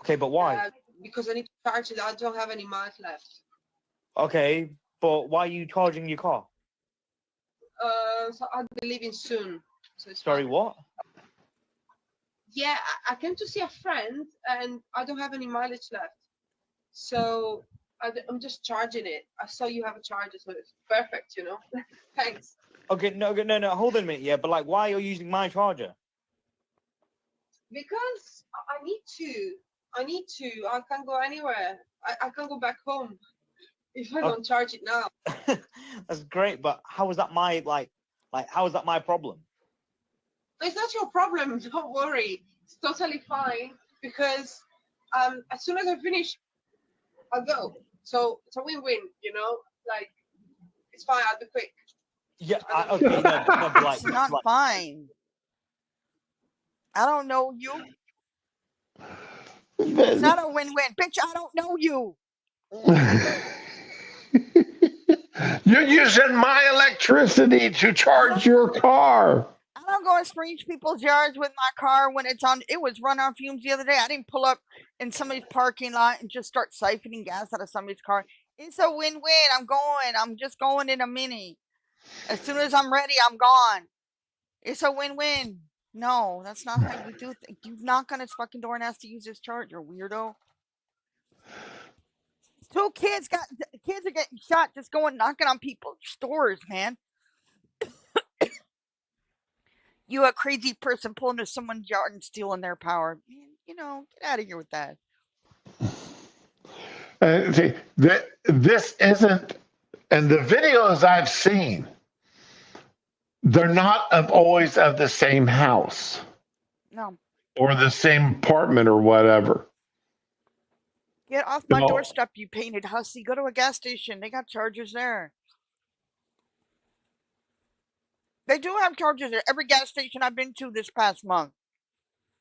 Okay, but why? Because I need to charge it. I don't have any miles left. Okay, but why are you charging your car? So I'll be leaving soon. So it's Sorry, fine. what? Yeah, I came to see a friend and I don't have any mileage left. So I'm just charging it. I saw you have a charger, so it's perfect, Thanks. Okay, no, hold on a minute, yeah, but like, why are you using my charger? Because I need to. I can't go anywhere. I can't go back home if I don't charge it now. That's great, but how is that how is that my problem? It's not your problem. Don't worry. It's totally fine because as soon as I finish, I'll go. So it's a win-win, Like it's fine. I'll be quick. Yeah, okay, no, but like, It's not fine. I don't know you. It's not a win-win. Bitch, I don't know you. You're using my electricity to charge your car. I don't go and screech people's yards with my car when it's on. It was run on fumes the other day. I didn't pull up in somebody's parking lot and just start siphoning gas out of somebody's car. It's a win-win. I'm going. I'm just going in a minute. As soon as I'm ready, I'm gone. It's a win-win. No, that's not how you do things. You knock on his fucking door and ask to use his charger, weirdo. Two kids are getting shot just going knocking on people's stores, man. You a crazy person pulling into someone's yard and stealing their power. You know, get out of here with that. See, this isn't, and the videos I've seen, they're not always of the same house. No. Or the same apartment or whatever. Get off my doorstep, you painted hussy. Go to a gas station. They got chargers there. They do have chargers at every gas station I've been to this past month.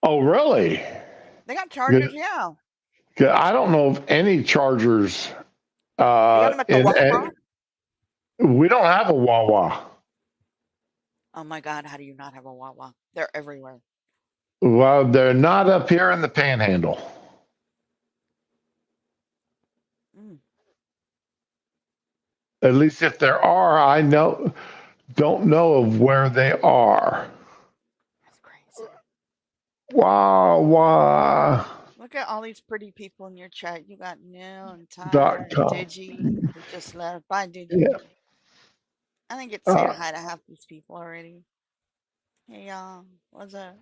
Oh, really? They got chargers, yeah. I don't know of any chargers. They got them at the Wawa? We don't have a Wawa. Oh my God, how do you not have a Wawa? They're everywhere. Well, they're not up here in the Panhandle. At least if there are, I don't know of where they are. That's crazy. Wawa. Look at all these pretty people in your chat. You got Neil and Ty and Digi who just left. Bye, Digi. Yeah. I didn't get to say hi to half these people already. Hey, y'all. What's up?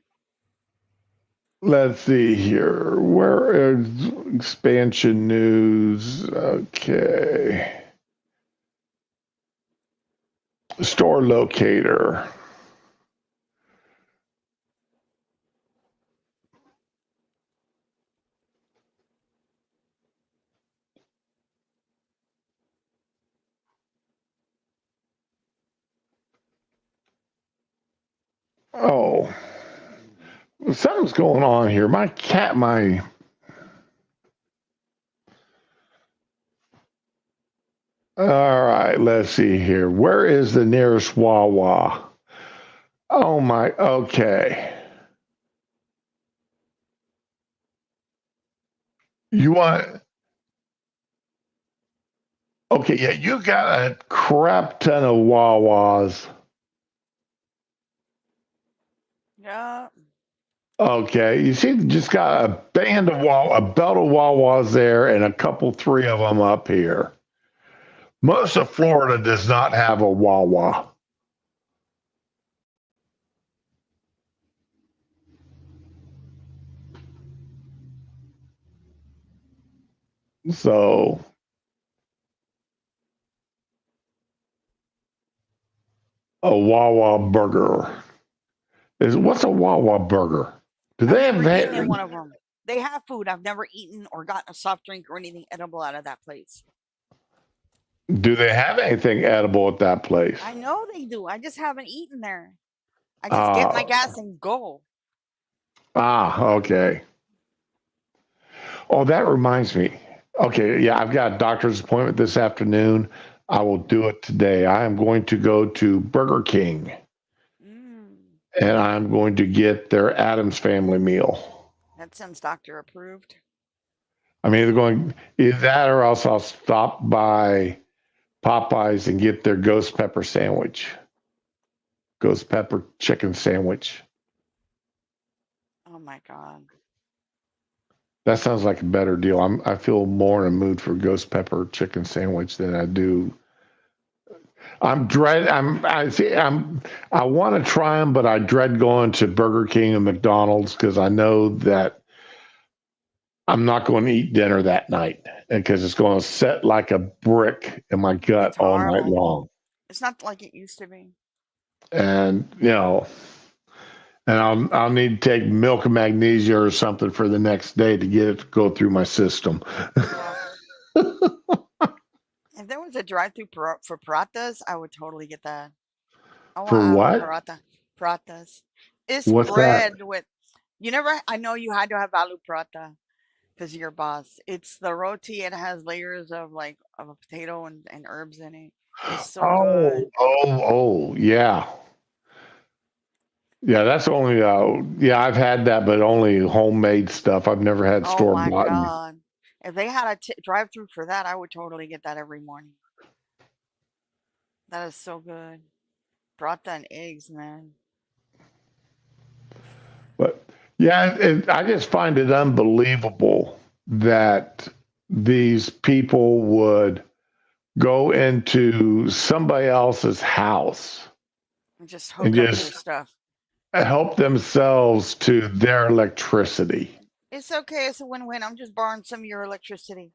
Let's see here. Where is expansion news? Okay. Store locator. Oh, something's going on here. My cat, All right, let's see here. Where is the nearest Wawa? Oh my, okay. You want, okay, yeah, you got a crap ton of Wawas. Yeah. Okay, you see, just got a band of a belt of Wawas there, and a couple, three of them up here. Most of Florida does not have a Wawa. So, a Wawa burger. What's a Wawa burger? Do they I've have never that? eaten in one of them. They have food. I've never eaten or gotten a soft drink or anything edible out of that place. Do they have anything edible at that place? I know they do. I just haven't eaten there. I just get my gas and go. Okay. Oh, that reminds me. Okay, yeah, I've got a doctor's appointment this afternoon. I will do it today. I am going to go to Burger King. And I'm going to get their Addams Family meal. That sounds doctor approved. I'm either going either that or else I'll stop by Popeyes and get their ghost pepper sandwich. Ghost pepper chicken sandwich. Oh my God. That sounds like a better deal. I feel more in a mood for ghost pepper chicken sandwich than I do. I want to try them, but I dread going to Burger King and McDonald's because I know that I'm not going to eat dinner that night because it's going to set like a brick in my gut all night long. It's not like it used to be. And I'll need to take milk and magnesia or something for the next day to get it to go through my system. If there was a drive-through for paratas, I would totally get that. For what? Paratas. It's What's bread that? with. I know you had to have aloo parata because you're boss. It's the roti. It has layers of like of a potato and herbs in it. It's so Oh, good. yeah. Yeah, that's only yeah, I've had that, but only homemade stuff. I've never had Oh store my bought. god. If they had a drive through for that, I would totally get that every morning. That is so good. Brought and eggs, man. But yeah, I just find it unbelievable that these people would go into somebody else's house And just and hook up their just stuff. help themselves to their electricity. It's okay. It's a win-win. I'm just borrowing some of your electricity.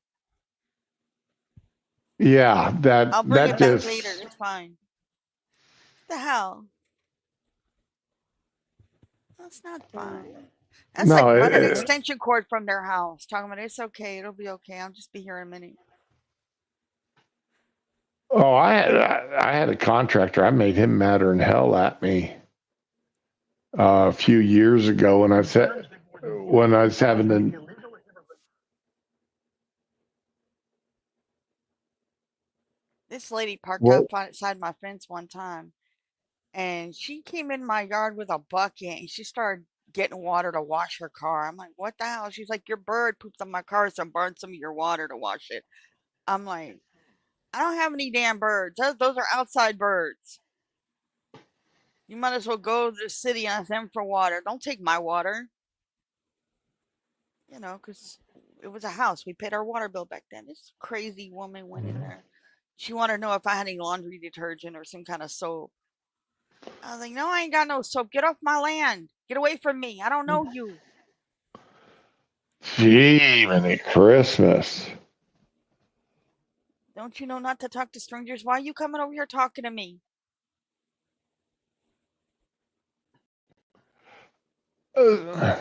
Yeah, I'll bring that it back later. just It's fine. What the hell? That's not fine. That's like no. running an extension cord from their house. Talking about it's okay. It'll be okay. I'll just be here in a minute. Oh, I had a contractor. I made him madder than hell at me a few years ago when I said when I was having the This lady parked well, outside my fence one time, and she came in my yard with a bucket, and she started getting water to wash her car. I'm like, what the hell? She's like, your bird pooped on my car, so I burned some of your water to wash it. I'm like, I don't have any damn birds. Those are outside birds. You might as well go to the city and ask them for water. Don't take my water. You know, because it was a house. We paid our water bill back then. This crazy woman went in there. She wanted to know if I had any laundry detergent or some kind of soap. I was like, no, I ain't got no soap. Get off my land. Get away from me. I don't know you. gee, many Christmas. Don't you know not to talk to strangers? Why are you coming over here talking to me? Uh,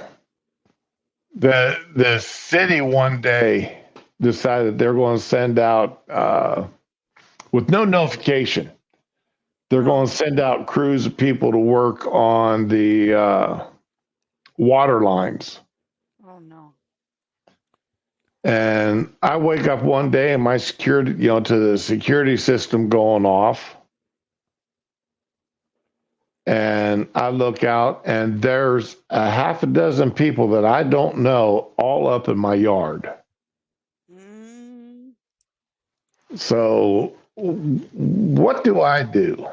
the city one day decided they're going to send out with no notification. They're going to send out crews of people to work on the water lines. Oh, no. And I wake up one day and my security, to the security system going off. And I look out and there's a half a dozen people that I don't know all up in my yard. Mm. So what do?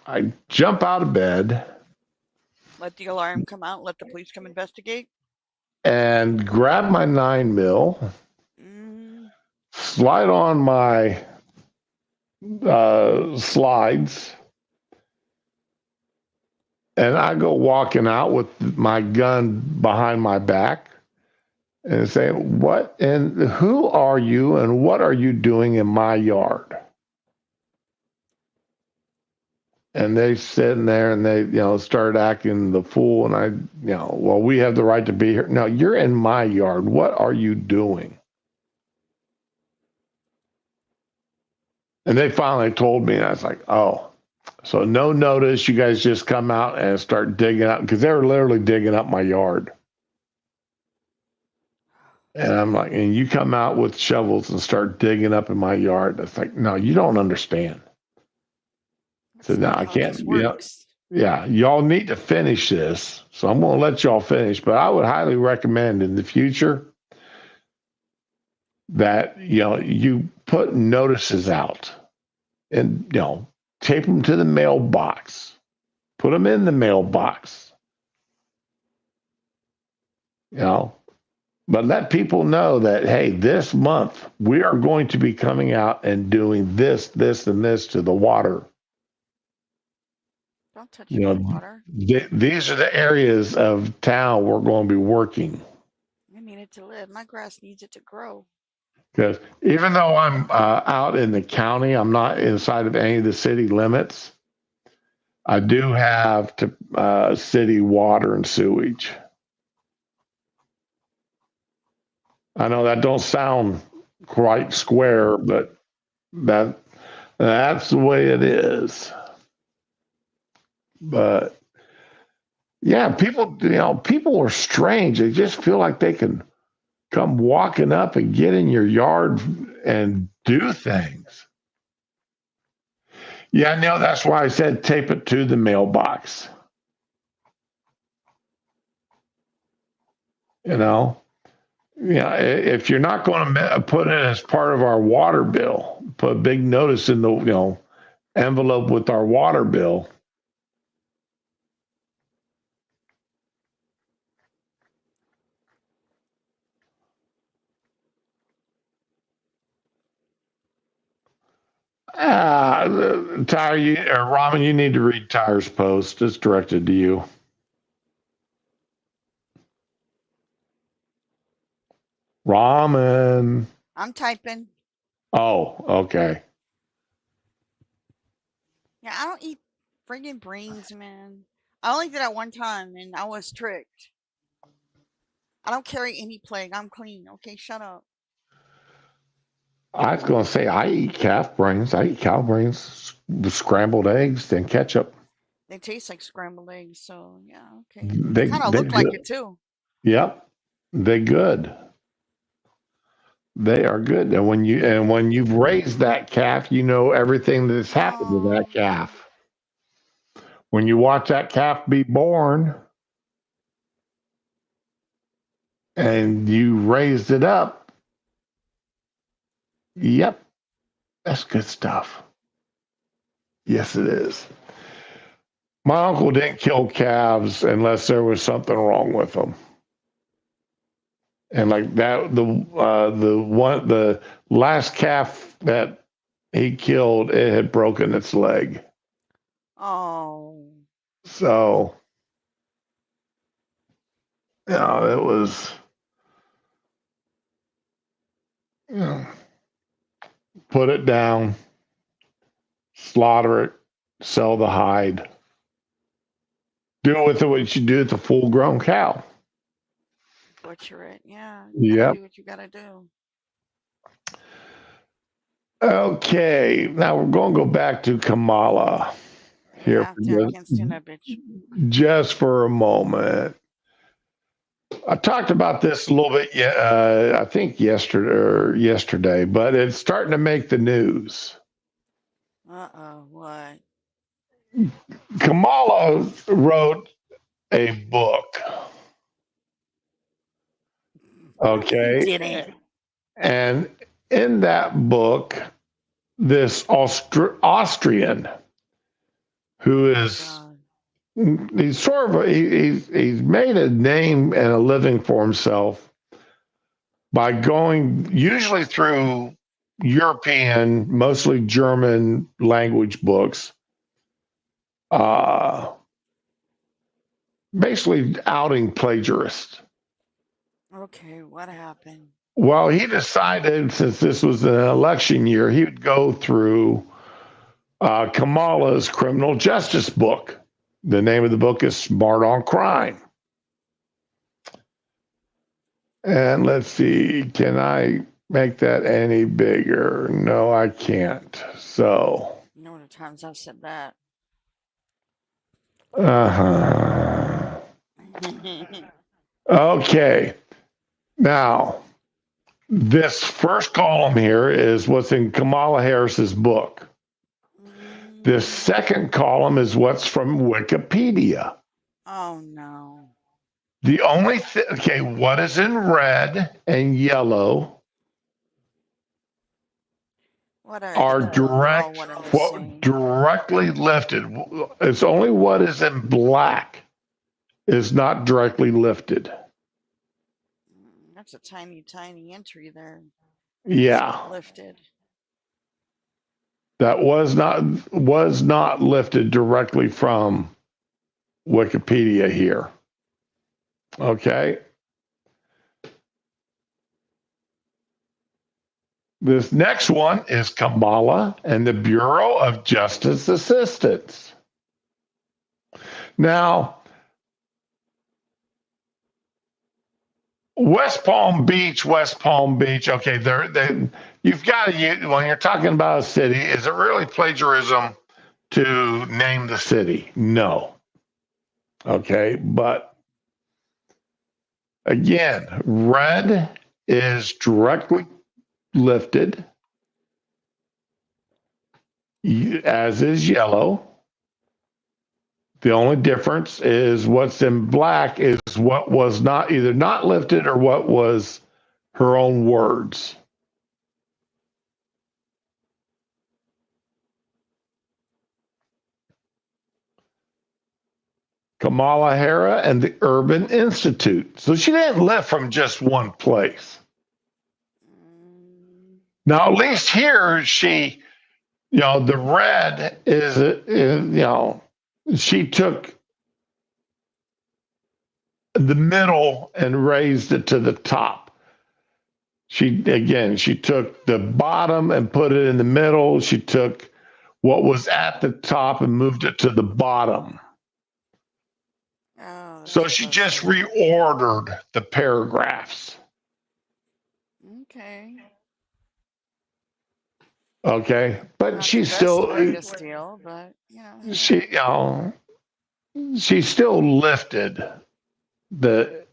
I jump out of bed Let the alarm come out. Let the police come investigate. and grab my 9mm, Mm. slide on my slides, and I go walking out with my gun behind my back and say, "What and who are you and what are you doing in my yard?" And they sitting there and they, started acting the fool. And I, well, we have the right to be here. No, you're in my yard. What are you doing? And they finally told me, and I was like, oh, so no notice. You guys just come out and start digging up because they were literally digging up my yard. And I'm like, and you come out with shovels and start digging up in my yard. It's like, no, you don't understand. So That's no, not I how can't. this works. Yeah, y'all need to finish this. So I'm going to let y'all finish, but I would highly recommend in the future that you put notices out and tape them to the mailbox, put them in the mailbox, you know, but let people know that hey, this month we are going to be coming out and doing this, and this to the water. Don't touch You my know, water. these are the areas of town we're going to be working. I need it to live. My grass needs it to grow. Because even though I'm out in the county, I'm not inside of any of the city limits. I do have to city water and sewage. I know that don't sound quite square, but that's the way it is. But yeah, people are strange. They just feel like they can come walking up and get in your yard and do things. Yeah, I know. That's why I said tape it to the mailbox. You know, yeah. If you're not going to put it as part of our water bill, put a big notice in the envelope with our water bill. Tyre, Ramen, you need to read Tyre's post. It's directed to you. Ramen. I'm typing. Oh, okay. Yeah, I don't eat friggin' brains, man. I only did that one time and I was tricked. I don't carry any plague. I'm clean. Okay, shut up. I was going to say I eat calf brains. I eat cow brains with scrambled eggs and ketchup. They taste like scrambled eggs, so yeah, okay. They Kind of they look like good. it too. Yep, they good. They are good. And when you've raised that calf, you know everything that's happened to that Oh, calf. When you watch that calf be born and you raised it up, yep, that's good stuff. Yes, it is. My uncle didn't kill calves unless there was something wrong with them. And like that, the last calf that he killed, it had broken its leg. oh, So, it was, you know, put it down, slaughter it, sell the hide, do with it what you do with a full grown cow. butcher it. Yeah, you gotta Yep. do what you gotta do. Okay, now we're going to go back to Kamala We here have to. I can't stand that bitch. just for a moment. I talked about this a little bit, I think yesterday, but it's starting to make the news. What? Kamala wrote a book. Who Okay. did it? And in that book, this Austrian who is God. he's sort of he's made a name and a living for himself by going usually through European, mostly German language books, basically outing plagiarists. Okay, what happened? Well, he decided, since this was an election year, he would go through Kamala's criminal justice book. The name of the book is Smart on Crime. And let's see, can I make that any bigger? No, I can't. So, You know the times I've said that. uh-huh. Okay. Now, this first column here is what's in Kamala Harris's book. This second column is what's from Wikipedia. Oh no. The only thing, okay, what is in red and yellow What are are they're all one and the same. directly lifted. It's only what is in black is not directly lifted. That's a tiny, tiny entry there. Yeah, Lifted. that was not lifted directly from Wikipedia here. Okay. This next one is Kamala and the Bureau of Justice Assistance. Now, West Palm Beach. Okay, you've got to, when you're talking about a city, is it really plagiarism to name the city? No. Okay, but again, red, is directly lifted, as is yellow. The only difference is what's in black is what was not either not lifted or what was her own words. Kamala Harris and the Urban Institute. So she didn't lift from just one place. Now, at least here, she, the red is, she took the middle and raised it to the top. She took the bottom and put it in the middle. She took what was at the top and moved it to the bottom. Oh, So she just reordered the paragraphs. Okay. Okay, but Not she's the best still way to steal, but she still lifted the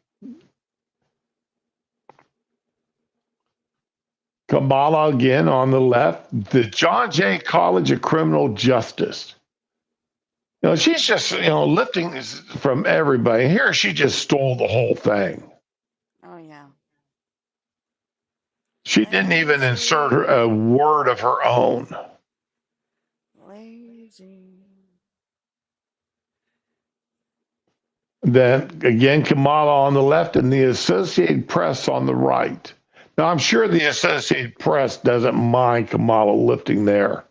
Kamala again on the left, the John Jay College of Criminal Justice. She's just lifting this from everybody. Here she just stole the whole thing. Oh yeah. She didn't even insert a word of her own. Lazy. Then again, Kamala on the left and the Associated Press on the right. Now, I'm sure the Associated Press doesn't mind Kamala lifting their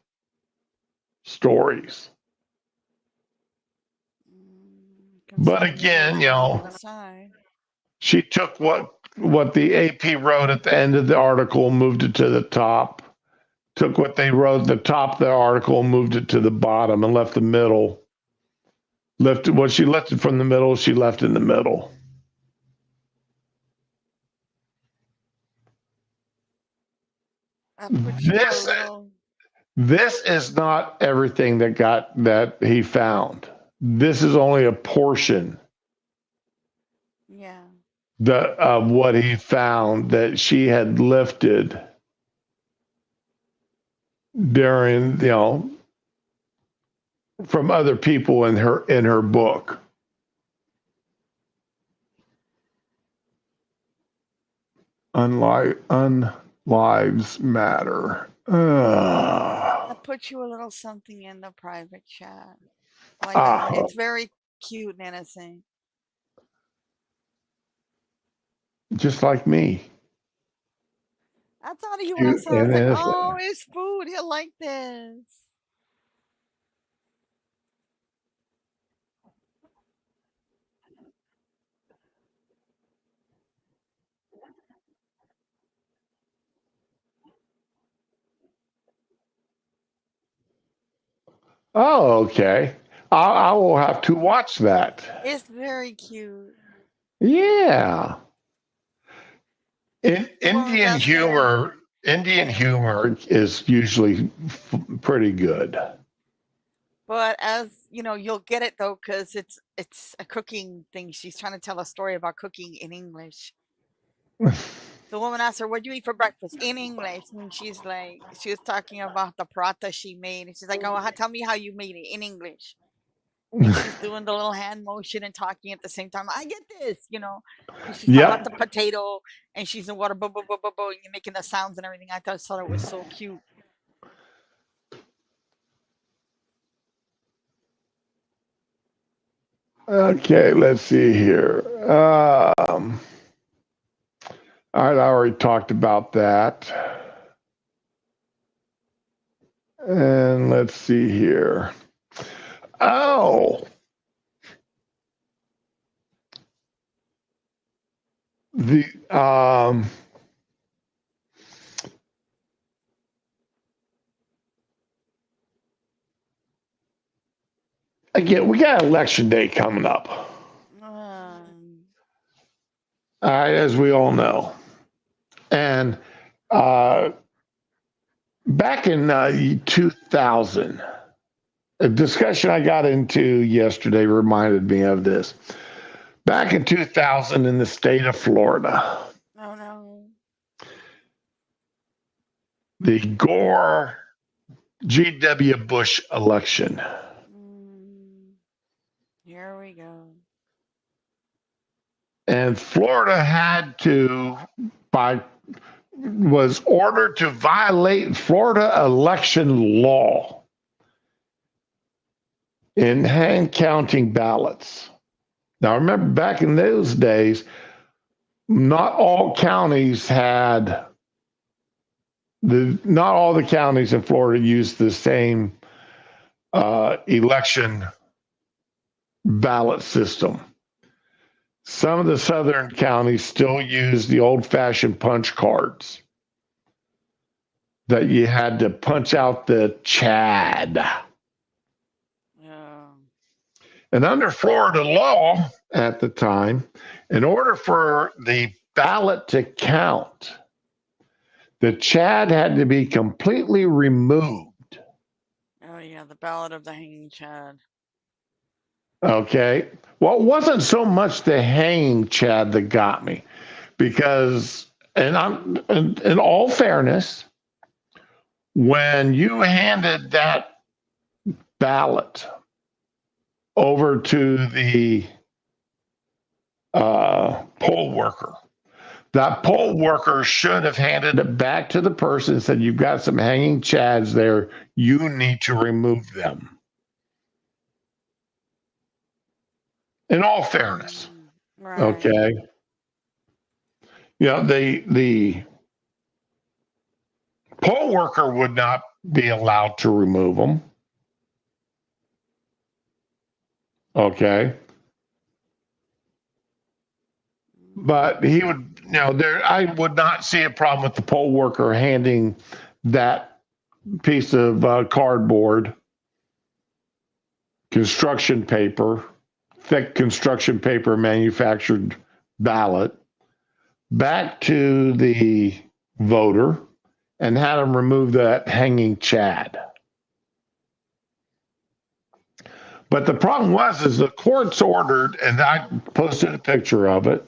stories. But again, she took what the AP wrote at the end of the article, moved it to the top, took what they wrote at the top of the article, moved it to the bottom, and left the middle. Lifted what she lifted from the middle, she left in the middle. This is not everything that he found. This is only a portion. Yeah. Of what he found that she had lifted during, from other people in her book. Unlives matter. I'll put you a little something in the private chat. It's very cute and innocent. Just like me. I thought you want something. Oh, it's food. He'll like this. Oh, okay. I will have to watch that. It's very cute. Yeah. Indian humor is usually pretty good. But as you'll get it though, because it's a cooking thing. She's trying to tell a story about cooking in English. The woman asked her, "What do you eat for breakfast?" In English, and she was talking about the paratha she made, and she's like, "Oh, tell me how you made it in English." And she's doing the little hand motion and talking at the same time. I get this, And she's talking about the potato, and she's in water, and you're making the sounds and everything. I thought it was so cute. Okay, let's see here. All right, I already talked about that. And let's see here. Oh. Again, we got election day coming up. All right, as we all know. And back in 2000, a discussion I got into yesterday reminded me of this. Back in 2000 in the state of Florida. Oh, no. the Gore G.W. Bush election. Here we go. And Florida was ordered to violate Florida election law in hand counting ballots. Now, remember back in those days, not all the counties in Florida used the same election ballot system. Some of the southern counties still use the old-fashioned punch cards that you had to punch out the Chad. Yeah. And under Florida law at the time, in order for the ballot to count, the Chad had to be completely removed. Oh yeah, the Ballad of the Hanging Chad. Okay. Well, it wasn't so much the hanging Chad that got me, because, and I'm in all fairness, when you handed that ballot over to the poll worker, that poll worker should have handed it back to the person and said, "You've got some hanging Chads there. You need to remove them." In all fairness, Right. okay. You know, the poll worker would not be allowed to remove them. Okay. But he would, I would not see a problem with the poll worker handing that piece of cardboard, construction paper, thick construction paper manufactured ballot back to the voter and had him remove that hanging Chad. But the problem is the courts ordered, and I posted a picture of it,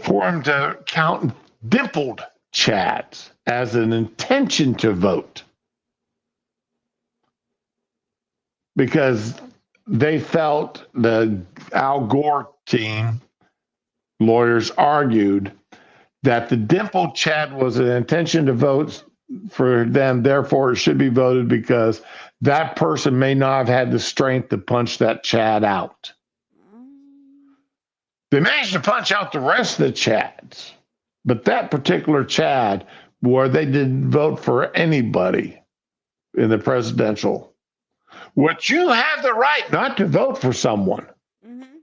for him to count dimpled Chads as an intention to vote, because they felt the Al Gore team lawyers argued that the dimpled Chad was an intention to vote for them, therefore it should be voted because that person may not have had the strength to punch that Chad out. They managed to punch out the rest of the Chads, but that particular Chad, where they didn't vote for anybody in the presidential, which you have the right not to vote for someone. Mm-hmm.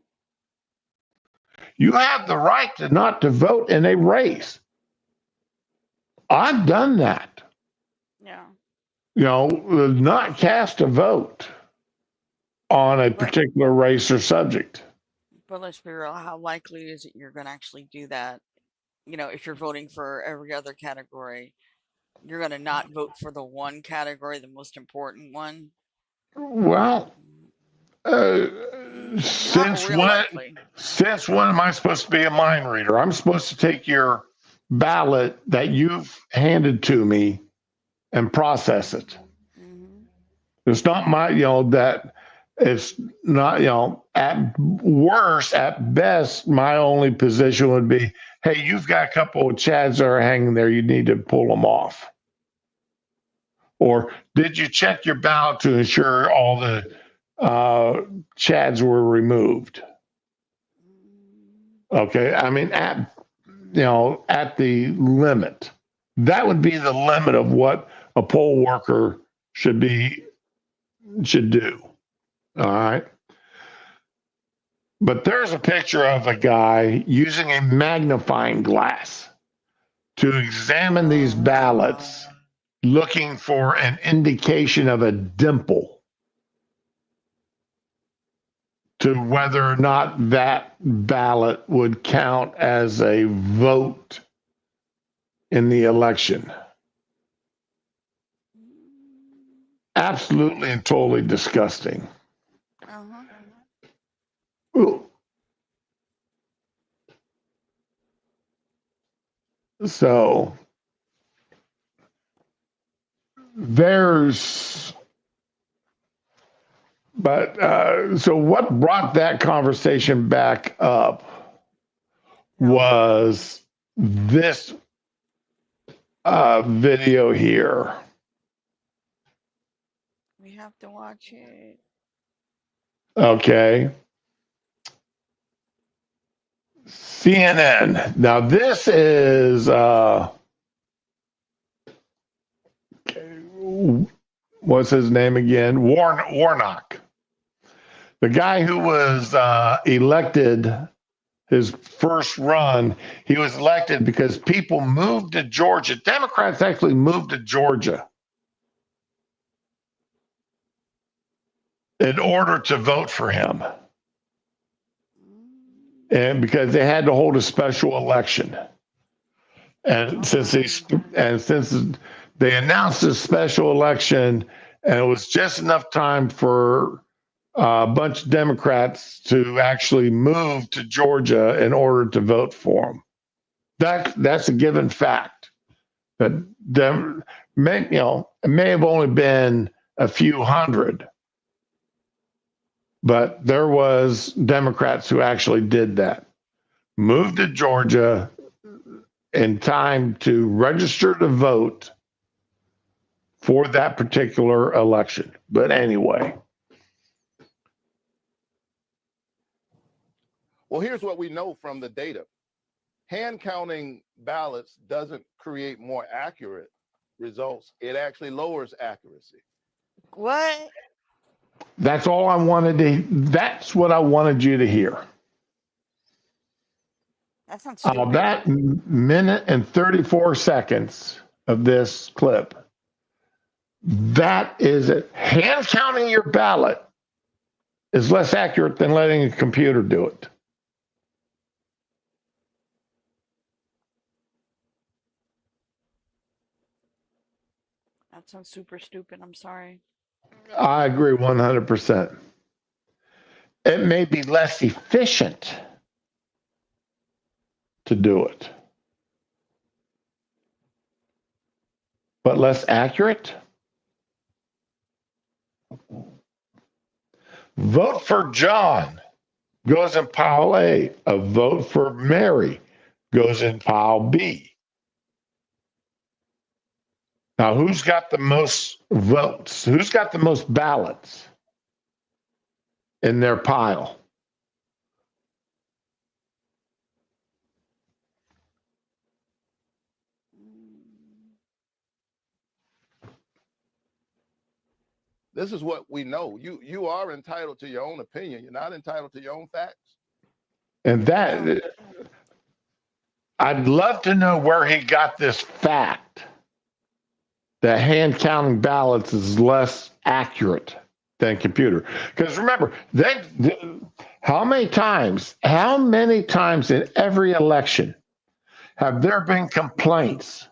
You have the right to not to vote in a race. I've done that. Yeah. Not cast a vote on a particular race or subject. But let's be real, how likely is it you're going to actually do that? If you're voting for every other category, you're going to not vote for the one category, the most important one? Well, since when am I supposed to be a mind reader? I'm supposed to take your ballot that you've handed to me and process it. Mm-hmm. It's not that it's not, at worst, at best, my only position would be, hey, you've got a couple of Chads that are hanging there. You need to pull them off. Or did you check your ballot to ensure all the Chads were removed? Okay. I mean, at the limit, that would be the limit of what a poll worker should do. All right. But there's a picture of a guy using a magnifying glass to examine these ballots, looking for an indication of a dimple to whether or not that ballot would count as a vote in the election. Absolutely and totally disgusting. Uh-huh. So so what brought that conversation back up was this video here. We have to watch it. Okay. CNN. Now this is what's his name again? Warnock. The guy who was elected his first run, he was elected because people moved to Georgia. Democrats actually moved to Georgia in order to vote for him. And because they had to hold a special election. And since they announced this special election, and it was just enough time for a bunch of Democrats to actually move to Georgia in order to vote for him. That's a given fact. But it may have only been a few hundred, but there was Democrats who actually did that. Moved to Georgia in time to register to vote for that particular election. But anyway. Well, here's what we know from the data. Hand counting ballots doesn't create more accurate results. It actually lowers accuracy. What? That's all I wanted to. That's what I wanted you to hear. That sounds stupid. That minute and 34 seconds of this clip. That is it. Hand counting your ballot is less accurate than letting a computer do it. That sounds super stupid. I'm sorry. I agree 100%. It may be less efficient to do it, but less accurate. Vote for John goes in pile A. A vote for Mary goes in pile B. Now, who's got the most votes? Who's got the most ballots in their pile? This is what we know. You are entitled to your own opinion. You're not entitled to your own facts. And that, I'd love to know where he got this fact that hand counting ballots is less accurate than computer. Because remember, how many times in every election have there been complaints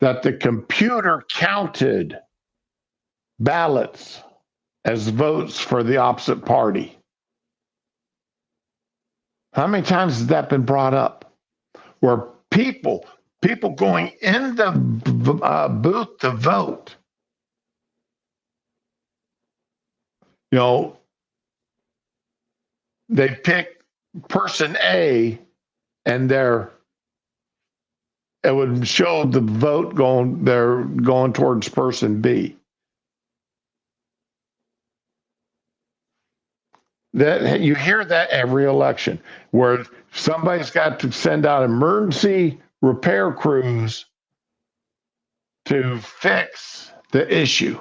that the computer counted ballots as votes for the opposite party? How many times has that been brought up? Where people going in the booth to vote, they pick person A, and it would show the vote going towards person B. That you hear that every election, where somebody's got to send out emergency repair crews to fix the issue.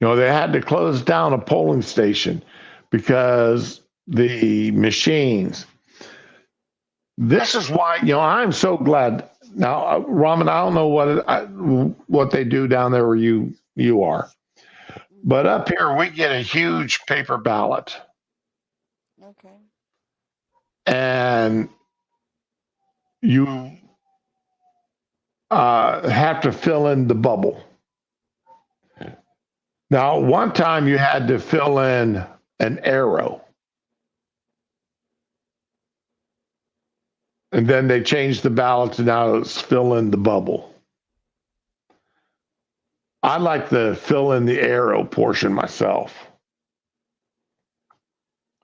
They had to close down a polling station because the machines. This is why I'm so glad. Now, Raman, I don't know what they do down there where you are. But up here, we get a huge paper ballot. Okay. And you have to fill in the bubble. Now, one time you had to fill in an arrow. And then they changed the ballot to now it's fill in the bubble. I like the fill in the arrow portion myself.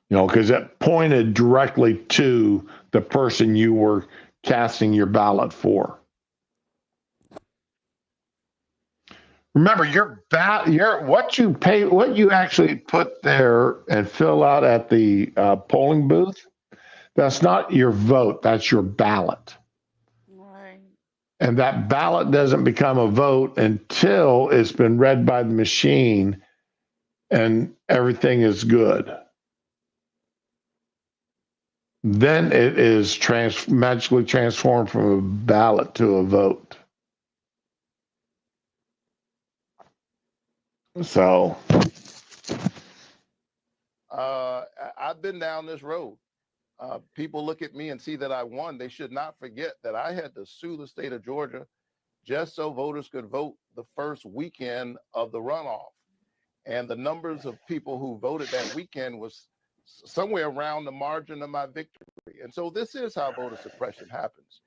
Because it pointed directly to the person you were casting your ballot for. Remember, what you actually put there and fill out at the polling booth. That's not your vote. That's your ballot. Right. And that ballot doesn't become a vote until it's been read by the machine and everything is good. Then it is magically transformed from a ballot to a vote. So, I've been down this road. People look at me and see that I won. They should not forget that I had to sue the state of Georgia just so voters could vote the first weekend of the runoff. And the numbers of people who voted that weekend was somewhere around the margin of my victory. And so this is how voter suppression happens.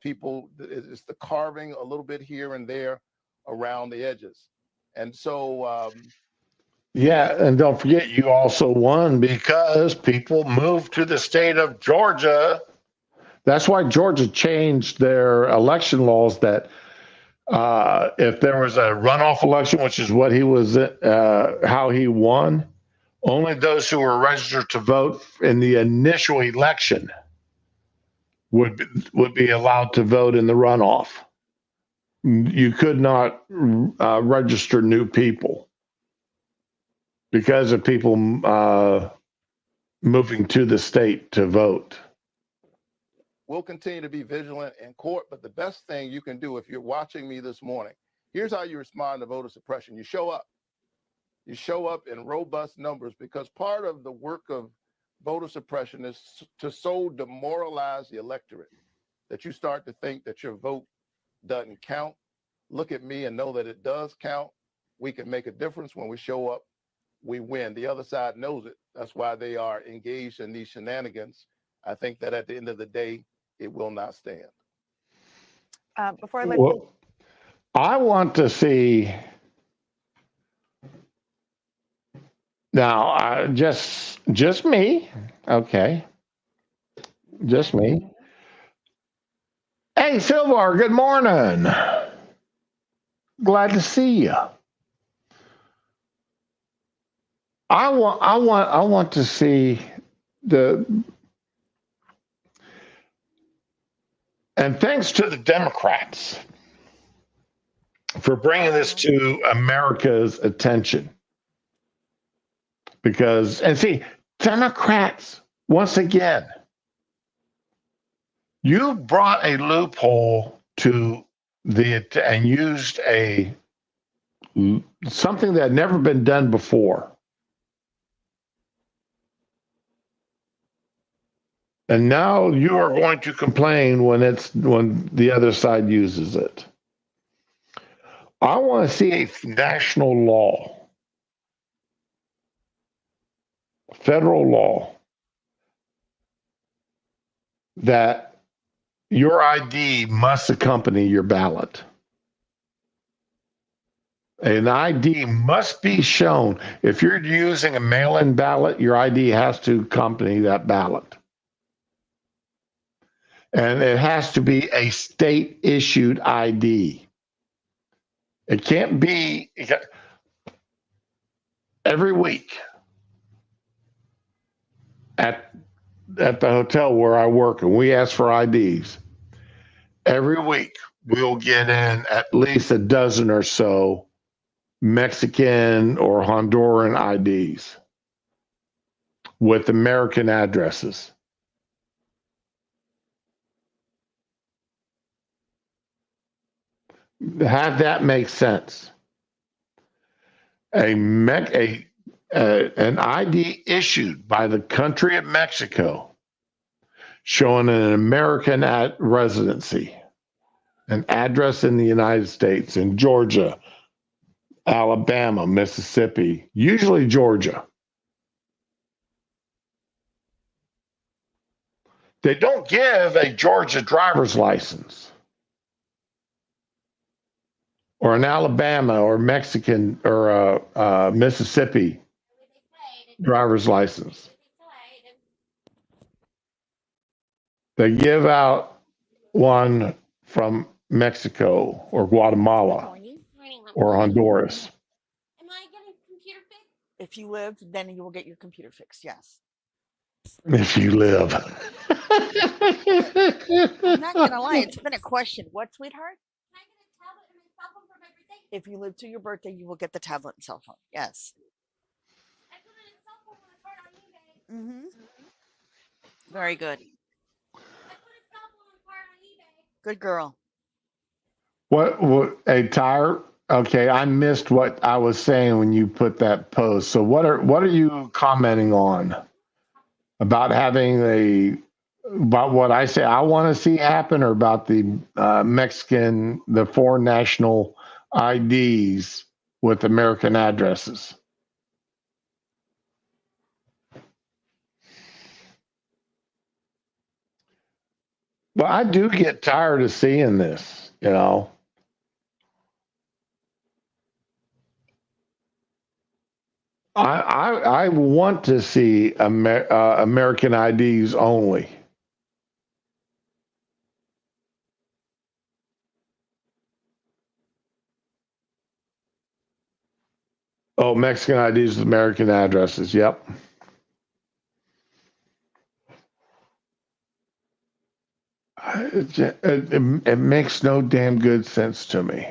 It's the carving a little bit here and there around the edges. And so, yeah, and don't forget, you also won because people moved to the state of Georgia. That's why Georgia changed their election laws that if there was a runoff election, which is what he was, how he won, only those who were registered to vote in the initial election would be allowed to vote in the runoff. You could not register new people because of people moving to the state to vote. we'll continue to be vigilant in court. But the best thing you can do if you're watching me this morning, here's how you respond to voter suppression. You show up. You show up in robust numbers, because part of the work of voter suppression is to so demoralize the electorate that you start to think that your vote doesn't count. Look at me and know that it does count. We can make a difference. When we show up, we win. The other side knows it. That's why they are engaged in these shenanigans. I think that at the end of the day, it will not stand. Before I let Well, I want to see now. Just me, okay? Just me. Hey, Silvar, good morning. Glad to see you. I want to see the, and thanks to the Democrats for bringing this to America's attention. Because, and see, Democrats, once again, you brought a loophole to and used something that had never been done before. And now you are going to complain when the other side uses it. I want to see a national law, federal law, that your ID must accompany your ballot. An ID must be shown. If you're using a mail-in ballot, your ID has to accompany that ballot. And it has to be a state-issued ID. It can't be every week at the hotel where I work, and we ask for IDs. Every week, we'll get in at least a dozen or so Mexican or Honduran IDs with American addresses. Have that make sense. An ID issued by the country of Mexico showing an American residency, an address in the United States, in Georgia, Alabama, Mississippi, usually Georgia. They don't give a Georgia driver's license. or an Alabama or Mexican or a Mississippi driver's license. They give out one from Mexico or Guatemala or Honduras. If you live, then you will get your computer fixed. Yes. If you live. I'm not gonna lie, it's been a question. What, sweetheart? If you live to your birthday, you will get the tablet and cell phone. Yes. Mm-hmm. Very good. Good girl. What a tire? Okay, I missed what I was saying when you put that post. So what are you commenting on about about what I say I want to see happen, or about the the foreign national IDs with American addresses? Well, I do get tired of seeing this, you know. I want to see American IDs only. Oh, Mexican IDs with American addresses. Yep. It makes no damn good sense to me.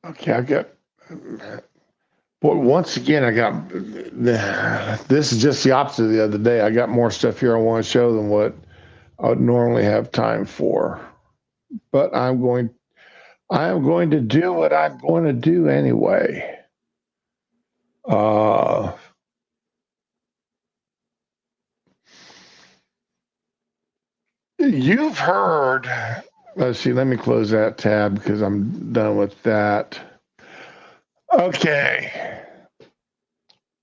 Okay, I got. But once again, I got. This is just the opposite of the other day. I got more stuff here I want to show than what I would normally have time for. But I am going to do what I'm going to do anyway. You've heard. Let's see. Let me close that tab because I'm done with that. Okay.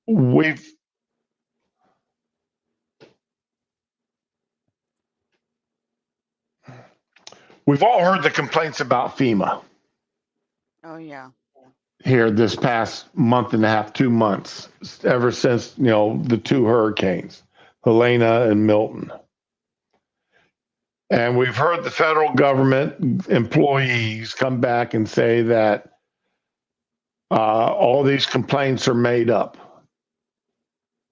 We've all heard the complaints about FEMA Oh yeah. here this past month and a half, 2 months, ever since, the two hurricanes, Helena and Milton. And we've heard the federal government employees come back and say that all these complaints are made up.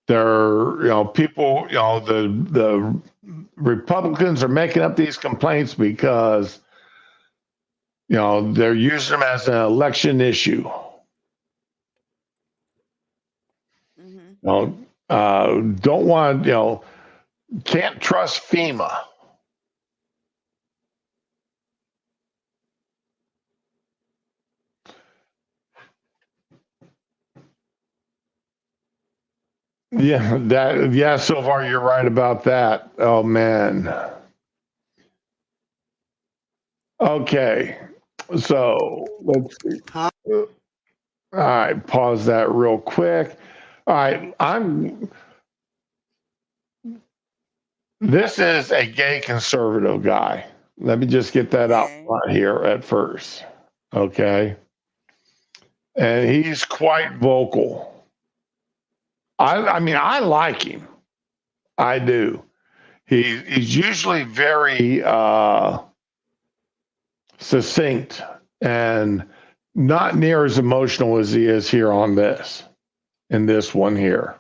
They're, people, the Republicans are making up these complaints because, they're using them as an election issue. Mm-hmm. Don't want, can't trust FEMA. Yeah, so far you're right about that. Oh man. Okay. So let's see. All right, pause that real quick. All right, this is a gay conservative guy. Let me just get that out front here at first. Okay. And he's quite vocal. I mean, I like him. I do. He's usually very succinct and not near as emotional as he is here in this one here.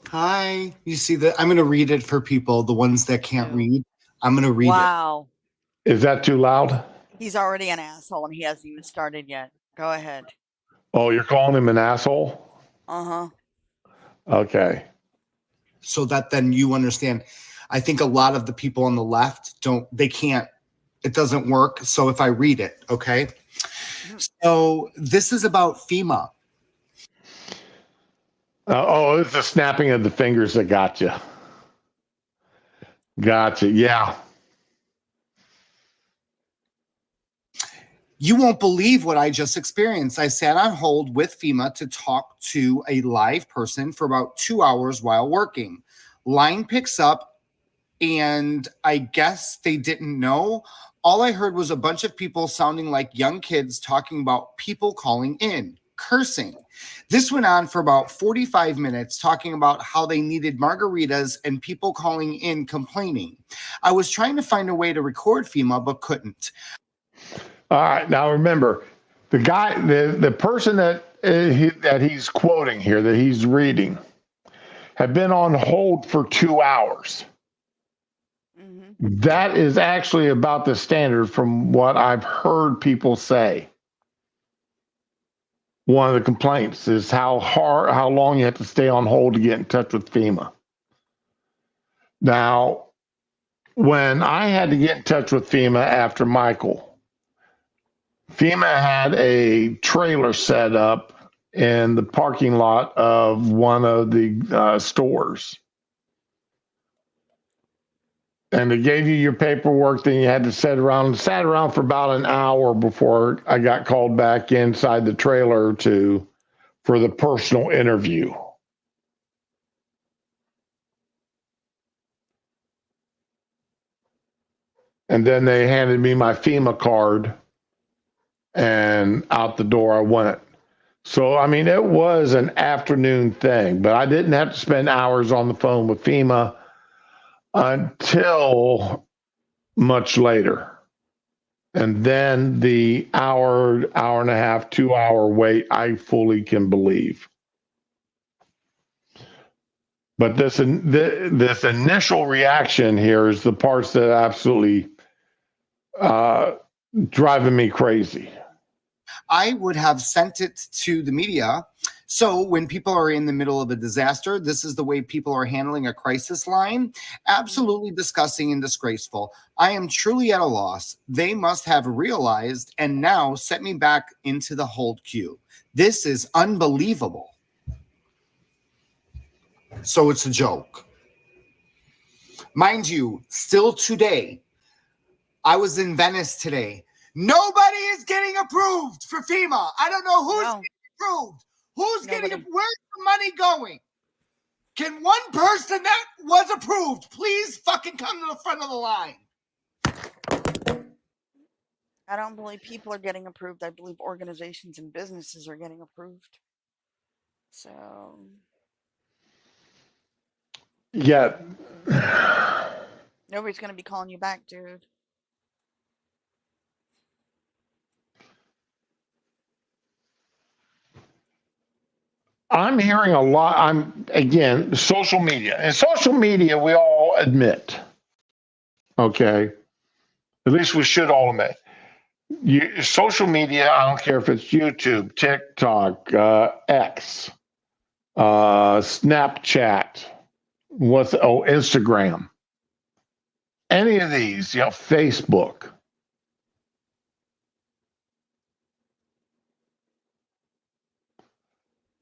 Hi. You see that? I'm going to read it for people, the ones that can't read. I'm going to read it. Wow. Is that too loud? He's already an asshole and he hasn't even started yet. Go ahead. Oh, you're calling him an asshole? Uh-huh. Okay. So that then you understand. I think a lot of the people on the left it doesn't work. So if I read it, okay? So this is about FEMA. It's the snapping of the fingers that got you. Gotcha. Yeah. You won't believe what I just experienced. I sat on hold with FEMA to talk to a live person for about 2 hours while working. Line picks up, and I guess they didn't know. All I heard was a bunch of people sounding like young kids talking about people calling in, cursing. This went on for about 45 minutes, talking about how they needed margaritas and people calling in complaining. I was trying to find a way to record FEMA, but couldn't. All right, now remember, the guy, the person that that he's quoting here, that he's reading, had been on hold for 2 hours. That is actually about the standard from what I've heard people say. One of the complaints is how long you have to stay on hold to get in touch with FEMA. Now, when I had to get in touch with FEMA after Michael, FEMA had a trailer set up in the parking lot of one of the stores. And they gave you your paperwork, then you had to sat around for about an hour before I got called back inside the trailer for the personal interview. And then they handed me my FEMA card, and out the door I went. So, I mean, it was an afternoon thing, but I didn't have to spend hours on the phone with FEMA until much later. And then the hour and a half, 2 hour wait, I fully can believe. But this initial reaction here is the parts that absolutely driving me crazy. I would have sent it to the media. So when people are in the middle of a disaster, this is the way people are handling a crisis line. Absolutely disgusting and disgraceful. I am truly at a loss. They must have realized and now set me back into the hold queue. This is unbelievable. So it's a joke. Mind you, still today, I was in Venice today. Nobody is getting approved for FEMA. I don't know who's getting approved. Who's getting, where's the money going? Can one person that was approved please fucking come to the front of the line? I don't believe people are getting approved. I believe organizations and businesses are getting approved. So. Yeah. Nobody's going to be calling you back, dude. I'm hearing a lot. Again, social media. And social media, we all admit. Okay. At least we should all admit. Social media, I don't care if it's YouTube, TikTok, X, Snapchat, Instagram. Any of these, Facebook.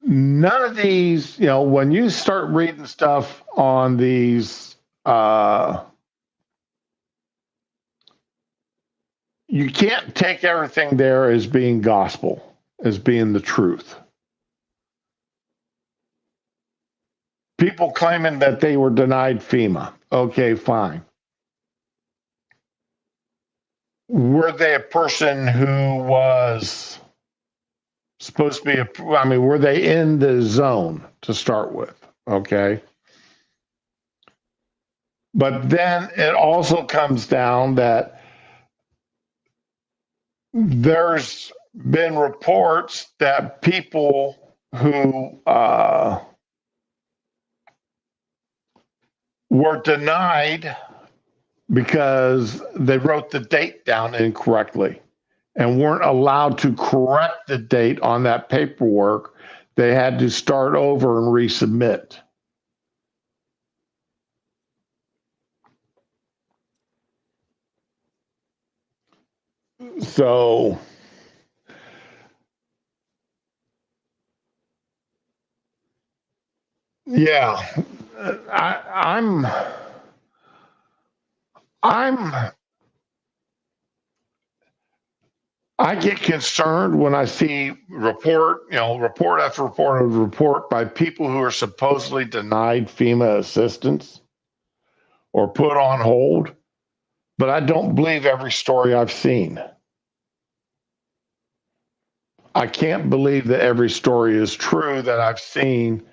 None of these, when you start reading stuff on these, you can't take everything there as being gospel, as being the truth. People claiming that they were denied FEMA. Okay, fine. Were they a person who was supposed to be were they in the zone to start with? Okay. But then it also comes down that there's been reports that people who were denied because they wrote the date down incorrectly and weren't allowed to correct the date on that paperwork. They had to start over and resubmit. So yeah, I'm I get concerned when I see report after report after report by people who are supposedly denied FEMA assistance or put on hold, but I don't believe every story I've seen. I can't believe that every story is true that I've seen.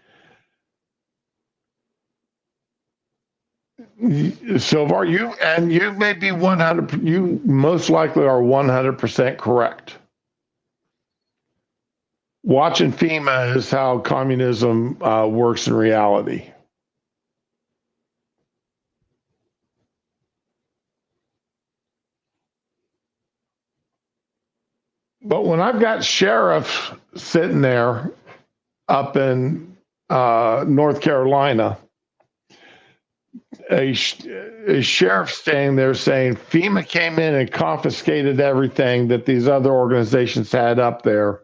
Silvar, you may be 100. You most likely are 100% correct. Watching FEMA is how communism works in reality. But when I've got sheriffs sitting there up in North Carolina, a sheriff standing there saying FEMA came in and confiscated everything that these other organizations had up there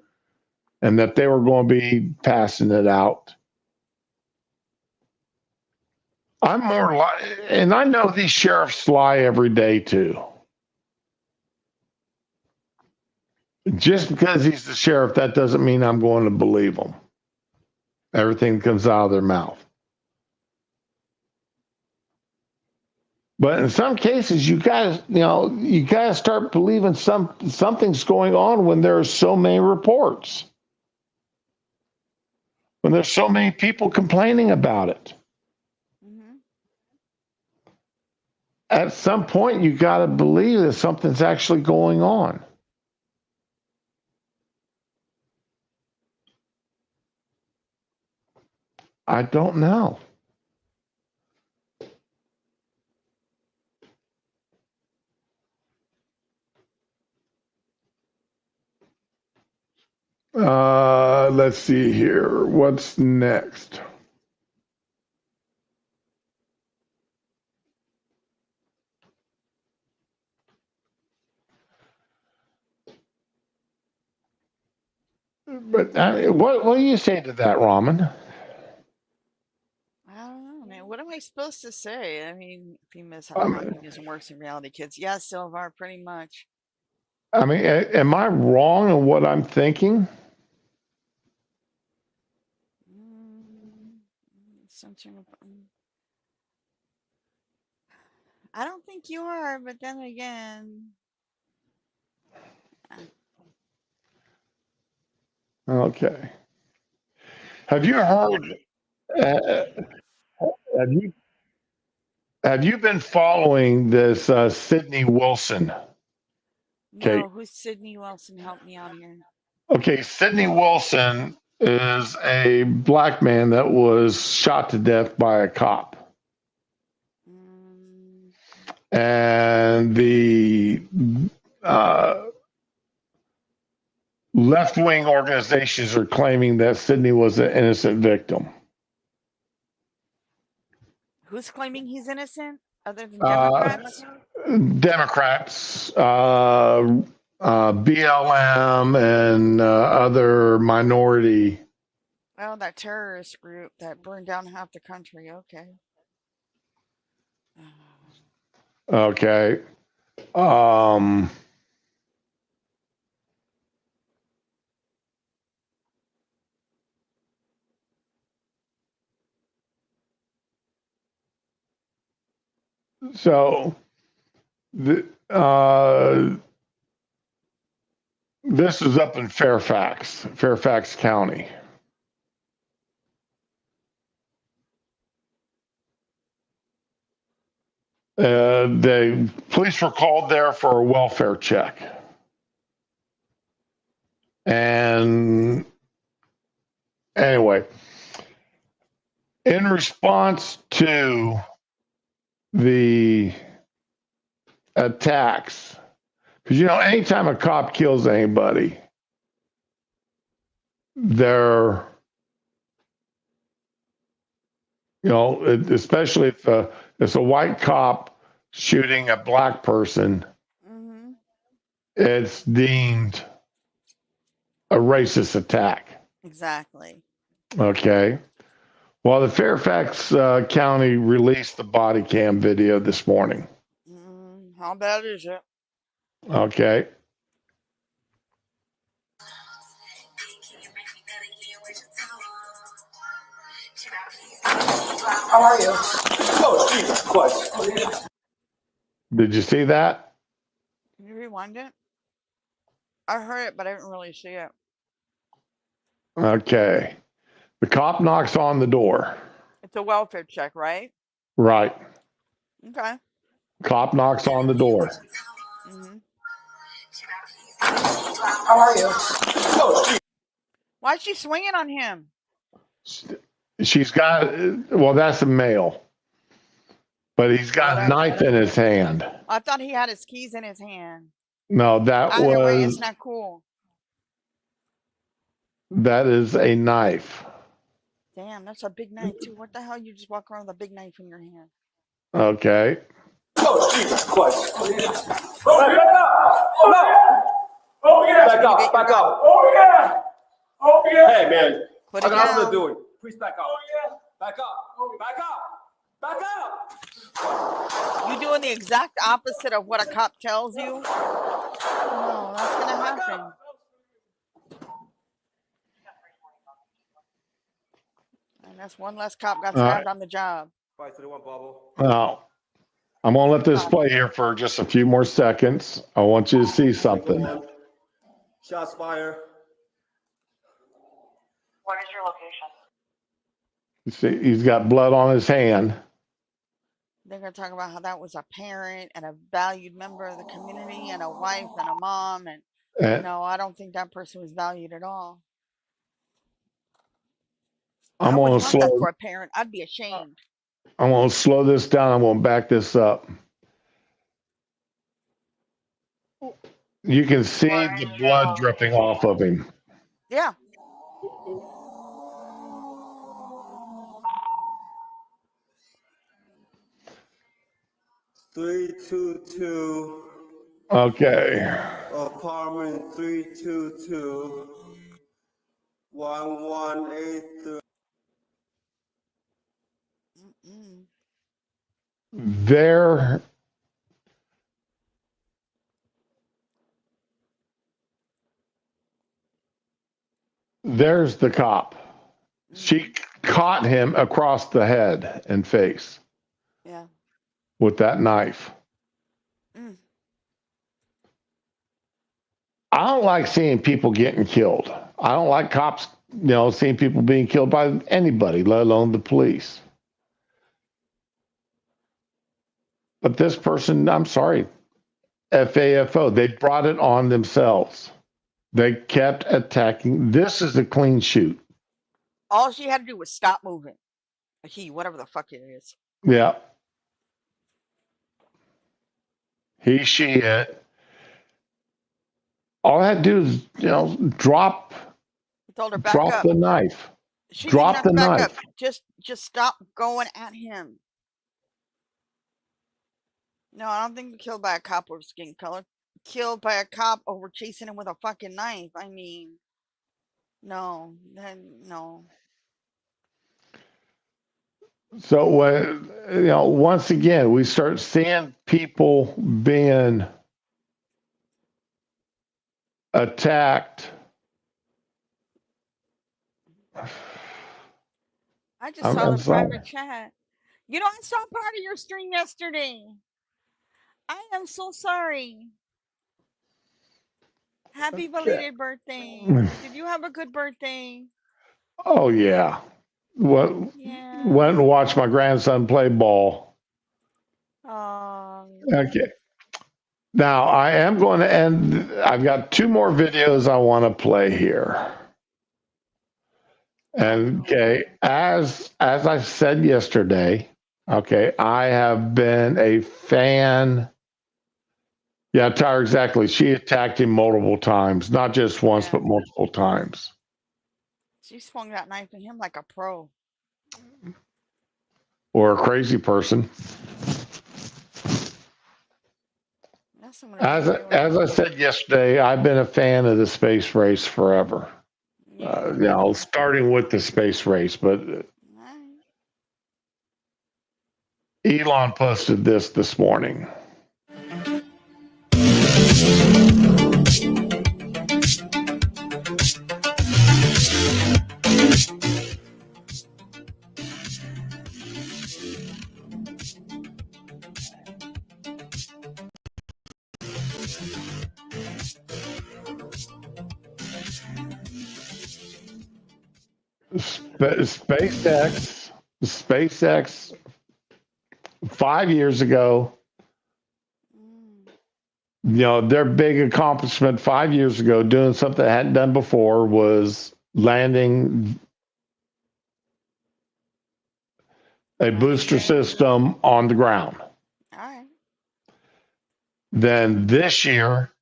and that they were going to be passing it out. I'm more like, and I know these sheriffs lie every day too. Just because he's the sheriff, that doesn't mean I'm going to believe him. Everything comes out of their mouth. But in some cases, you gotta start believing something's going on when there are so many reports, when there's so many people complaining about it. Mm-hmm. At some point, you got to believe that something's actually going on. I don't know. Let's see here. What's next? But what do you say to that, Raman? I don't know, man. What am I supposed to say? I mean, FEMA's how communism works in reality, kids. Yeah, Silvar, pretty much. I mean, am I wrong in what I'm thinking? I don't think you are, but then again. Okay. Have you heard? Uh, have you been following this Sidney Wilson? Okay. No, who's Sydney Wilson? Help me out here. Okay, Sidney Wilson is a black man that was shot to death by a cop. And the left-wing organizations are claiming that Sidney was an innocent victim. Who's claiming he's innocent other than Democrats? Democrats, BLM, and other minority. Oh, that terrorist group that burned down half the country. Okay. Okay. So this is up in Fairfax County. The police were called there for a welfare check. And anyway, in response to the attacks, because anytime a cop kills anybody, they're, especially if it's a white cop shooting a black person, it's deemed a racist attack. Exactly. Okay. Well, the Fairfax County released the body cam video this morning. How bad is it? Okay. How are you? Oh, Jesus Christ. Did you see that? Can you rewind it? I heard it, but I didn't really see it. Okay. The cop knocks on the door. It's a welfare check, right? Right. Okay. Cop knocks on the door. Mm-hmm. How are you? Oh, Jesus. Why is she swinging on him? She's got, well, that's a male, but he's got a knife in his hand. I thought he had his keys in his hand. No, that Either way, was, it's not cool. that is a knife. Damn, that's a big knife too. What the hell? You just walk around with a big knife in your hand. Okay. Oh, Jesus Christ. Oh, back up. No. Oh, yeah. Back up. Back up. Oh, yeah. Oh, yeah. Hey, man. Put I it got nothing down. to do. Please back up. Oh, yeah. Back up. Back up. Back up. You doing the exact opposite of what a cop tells you? No, that's gonna happen. And that's one less cop got stabbed on the job. 531 bubble. Now, I'm going to let this play here for just a few more seconds. I want you to see something. Shots fired. What is your location? You see, he's got blood on his hand. They're gonna talk about how that was a parent and a valued member of the community and a wife and a mom. And no, I don't think that person was valued at all. I I'm wouldn't going want to that slow. for a parent. I'd be ashamed. I'm going to slow this down. I'm going to back this up. You can see the blood dripping off of him. Yeah. Three two two. Okay. Apartment 322. 1183. There. There's the cop. She caught him across the head and face. Yeah. With that knife. I don't like seeing people getting killed. I don't like cops, seeing people being killed by anybody, let alone the police. But this person, I'm sorry, FAFO, they brought it on themselves. They kept attacking. This is a clean shoot. All she had to do was stop moving. Whatever the fuck it is. Yeah. He, she, it. All I had to do is, drop. He told her back drop up. the knife. She Drop didn't the have to back knife. up. Just stop going at him. No, I don't think killed by a cop over skin color. Killed by a cop over chasing him with a fucking knife. I mean, no, no. So when once again, we start seeing people being attacked. I just saw the private chat. I saw part of your stream yesterday. I am so sorry. Happy belated birthday. Did you have a good birthday? Oh yeah. Went and watched my grandson play ball. Okay. Now I am going to end. I've got 2 more videos I want to play here. And okay, as I said yesterday, okay, I have been a fan. Yeah, Tyra, exactly. She attacked him multiple times, not just once, but multiple times. She swung that knife at him like a pro. Or a crazy person. As I said yesterday, I've been a fan of the space race forever. Starting with the space race, but Elon posted this morning. SpaceX 5 years ago, their big accomplishment 5 years ago, doing something they hadn't done before, was landing a booster system on the ground. All right. Then this year,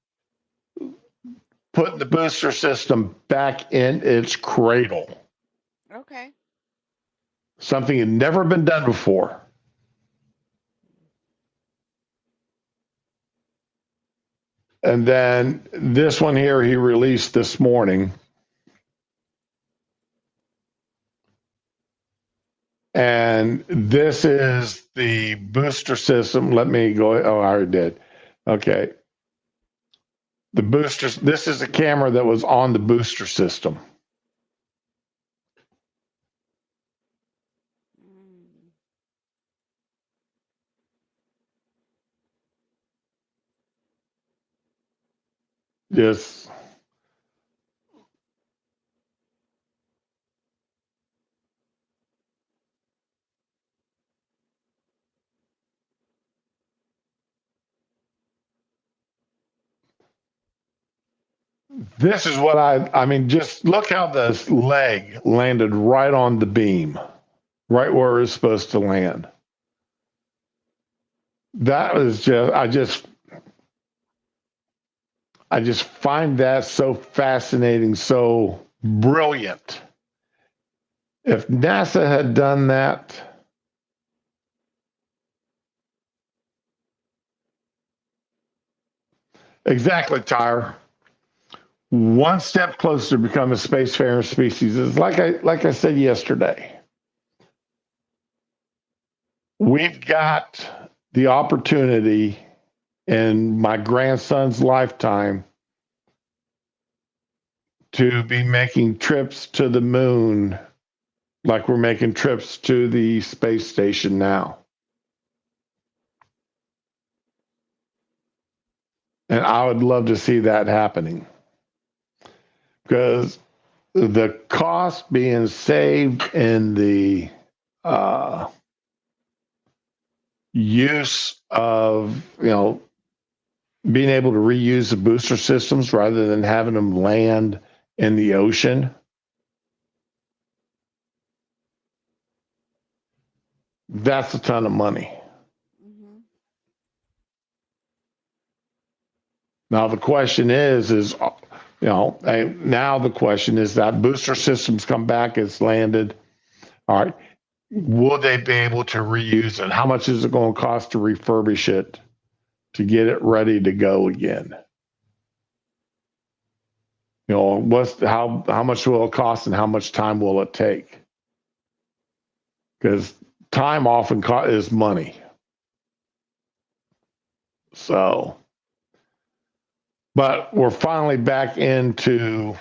putting the booster system back in its cradle. Okay. Something had never been done before. And then this one here he released this morning. And this is the booster system. Let me go. Oh, I already did. Okay. The boosters. This is a camera that was on the booster system. Yes. This is what I mean, just look how this leg landed right on the beam, right where it's supposed to land. That was I just find that so fascinating, so brilliant. If NASA had done that, exactly, Tyre. One step closer to become a spacefaring species. Is like I said yesterday. We've got the opportunity in my grandson's lifetime to be making trips to the moon like we're making trips to the space station now. And I would love to see that happening, because the cost being saved in the use of, being able to reuse the booster systems rather than having them land in the ocean. That's a ton of money. Now the question is now the question is that booster systems come back, it's landed. All right. Will they be able to reuse it? How much is it going to cost to refurbish it to get it ready to go again? How much will it cost and how much time will it take? Because time often is money. So, but we're finally back into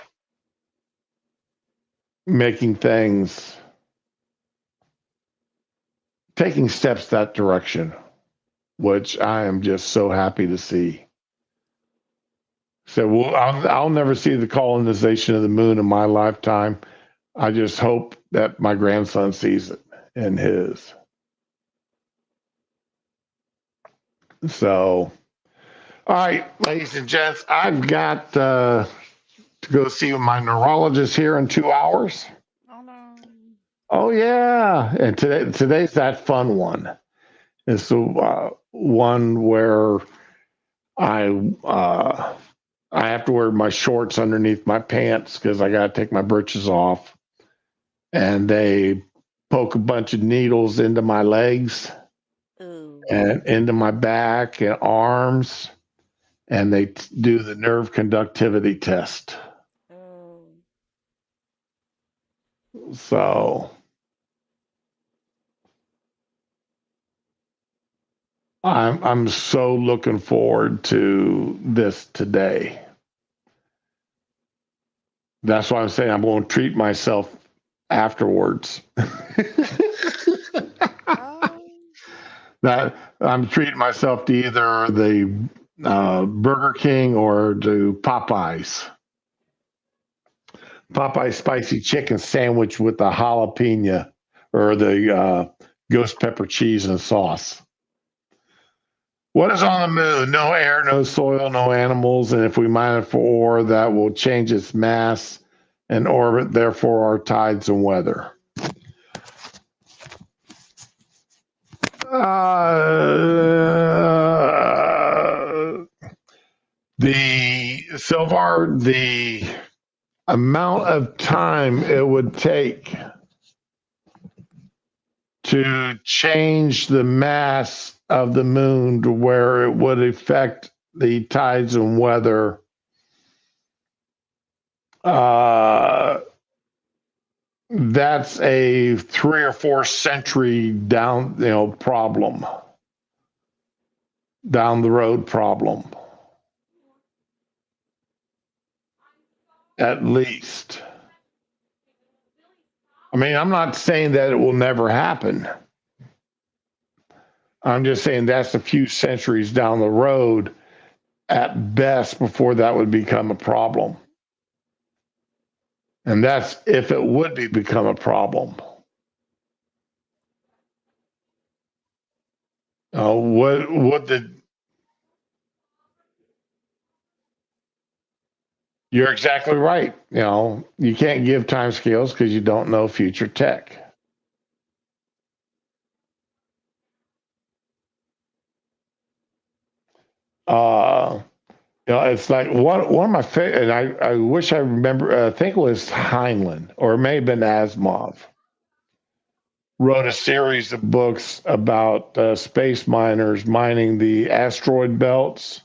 making things, taking steps that direction, which I am just so happy to see. So I'll never see the colonization of the moon in my lifetime. I just hope that my grandson sees it in his. So, all right, ladies and gents, I've got to go see my neurologist here in 2 hours. Oh no. Oh yeah, and today's that fun one. It's the one where I have to wear my shorts underneath my pants because I got to take my britches off, and they poke a bunch of needles into my legs. Ooh. And into my back and arms, and they do the nerve conductivity test. Oh. So I'm so looking forward to this today. That's why I'm saying I'm going to treat myself afterwards. That I'm treating myself to either the Burger King or to Popeyes. Popeye spicy chicken sandwich with the jalapeno or the ghost pepper cheese and sauce. What is on the moon? No air, no soil, no animals. And if we mine it for ore, that will change its mass and orbit, therefore our tides and weather. The amount of time it would take to change the mass of the moon to where it would affect the tides and weather. That's a 3 or 4 century down the road problem, at least. I mean, I'm not saying that it will never happen. I'm just saying that's a few centuries down the road at best before that would become a problem. And that's if it would become a problem. You're exactly right. You can't give timescales because you don't know future tech. It's like one of my favorite, and I wish I remember. I think it was Heinlein, or it may have been Asimov. Wrote a series of books about space miners mining the asteroid belts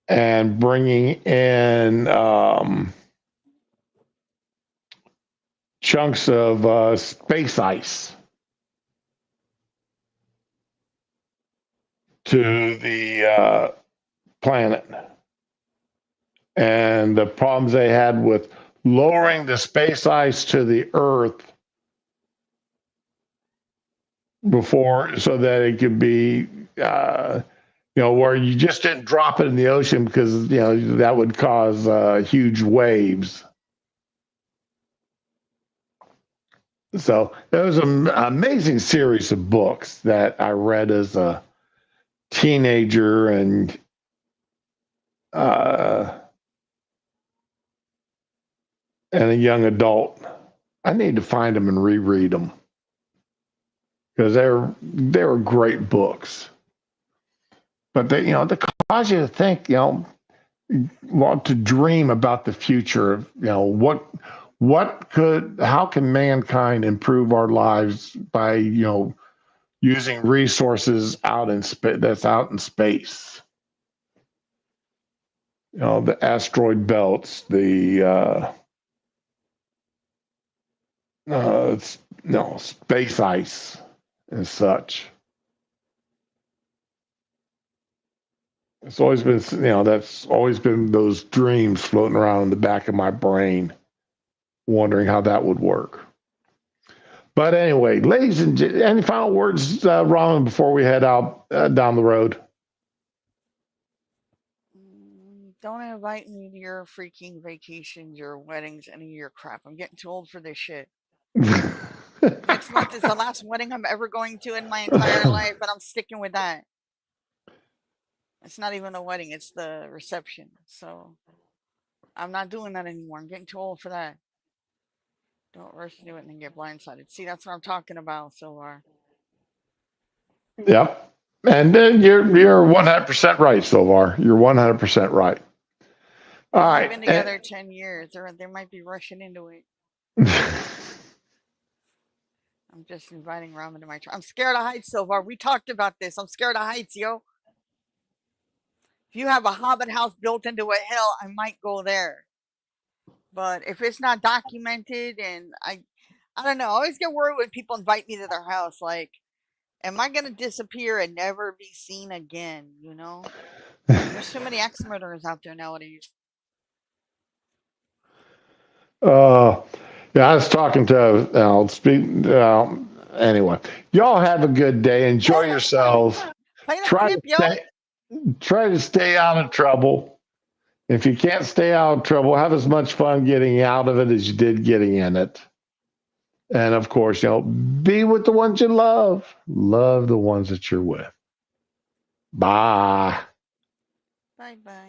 and bringing in chunks of space ice to the planet, and the problems they had with lowering the space ice to the Earth before, so that it could be where you just didn't drop it in the ocean because that would cause huge waves. So it was an amazing series of books that I read as a teenager and a young adult. I need to find them and reread them because they were great books. But they cause you to think, want to dream about the future. How can mankind improve our lives by using resources out in space. The asteroid belts, the space ice and such. It's always been, that's always been those dreams floating around in the back of my brain, wondering how that would work. But anyway, ladies and gentlemen, any final words, Ron, before we head out down the road? Don't invite me to your freaking vacations, your weddings, any of your crap. I'm getting too old for this shit. Next month is the last wedding I'm ever going to in my entire life, but I'm sticking with that. It's not even a wedding, it's the reception. So I'm not doing that anymore. I'm getting too old for that. Don't rush to do it and then get blindsided. See, that's what I'm talking about so far. Yep. And then you're 100% right so far. You're 100% right. All right. We've been together 10 years. They might be rushing into it. I'm just inviting Ramen to my I'm scared of heights so far. We talked about this. I'm scared of heights, yo. If you have a hobbit house built into a hill, I might go there. But if it's not documented, and I don't know, I always get worried when people invite me to their house. Like, am I gonna disappear and never be seen again? There's too many ex-murderers out there nowadays. Yeah, I was talking to anyway. Y'all have a good day. Enjoy yourselves. Try to stay out of trouble. If you can't stay out of trouble, have as much fun getting out of it as you did getting in it. And of course, be with the ones you love. Love the ones that you're with. Bye. Bye bye.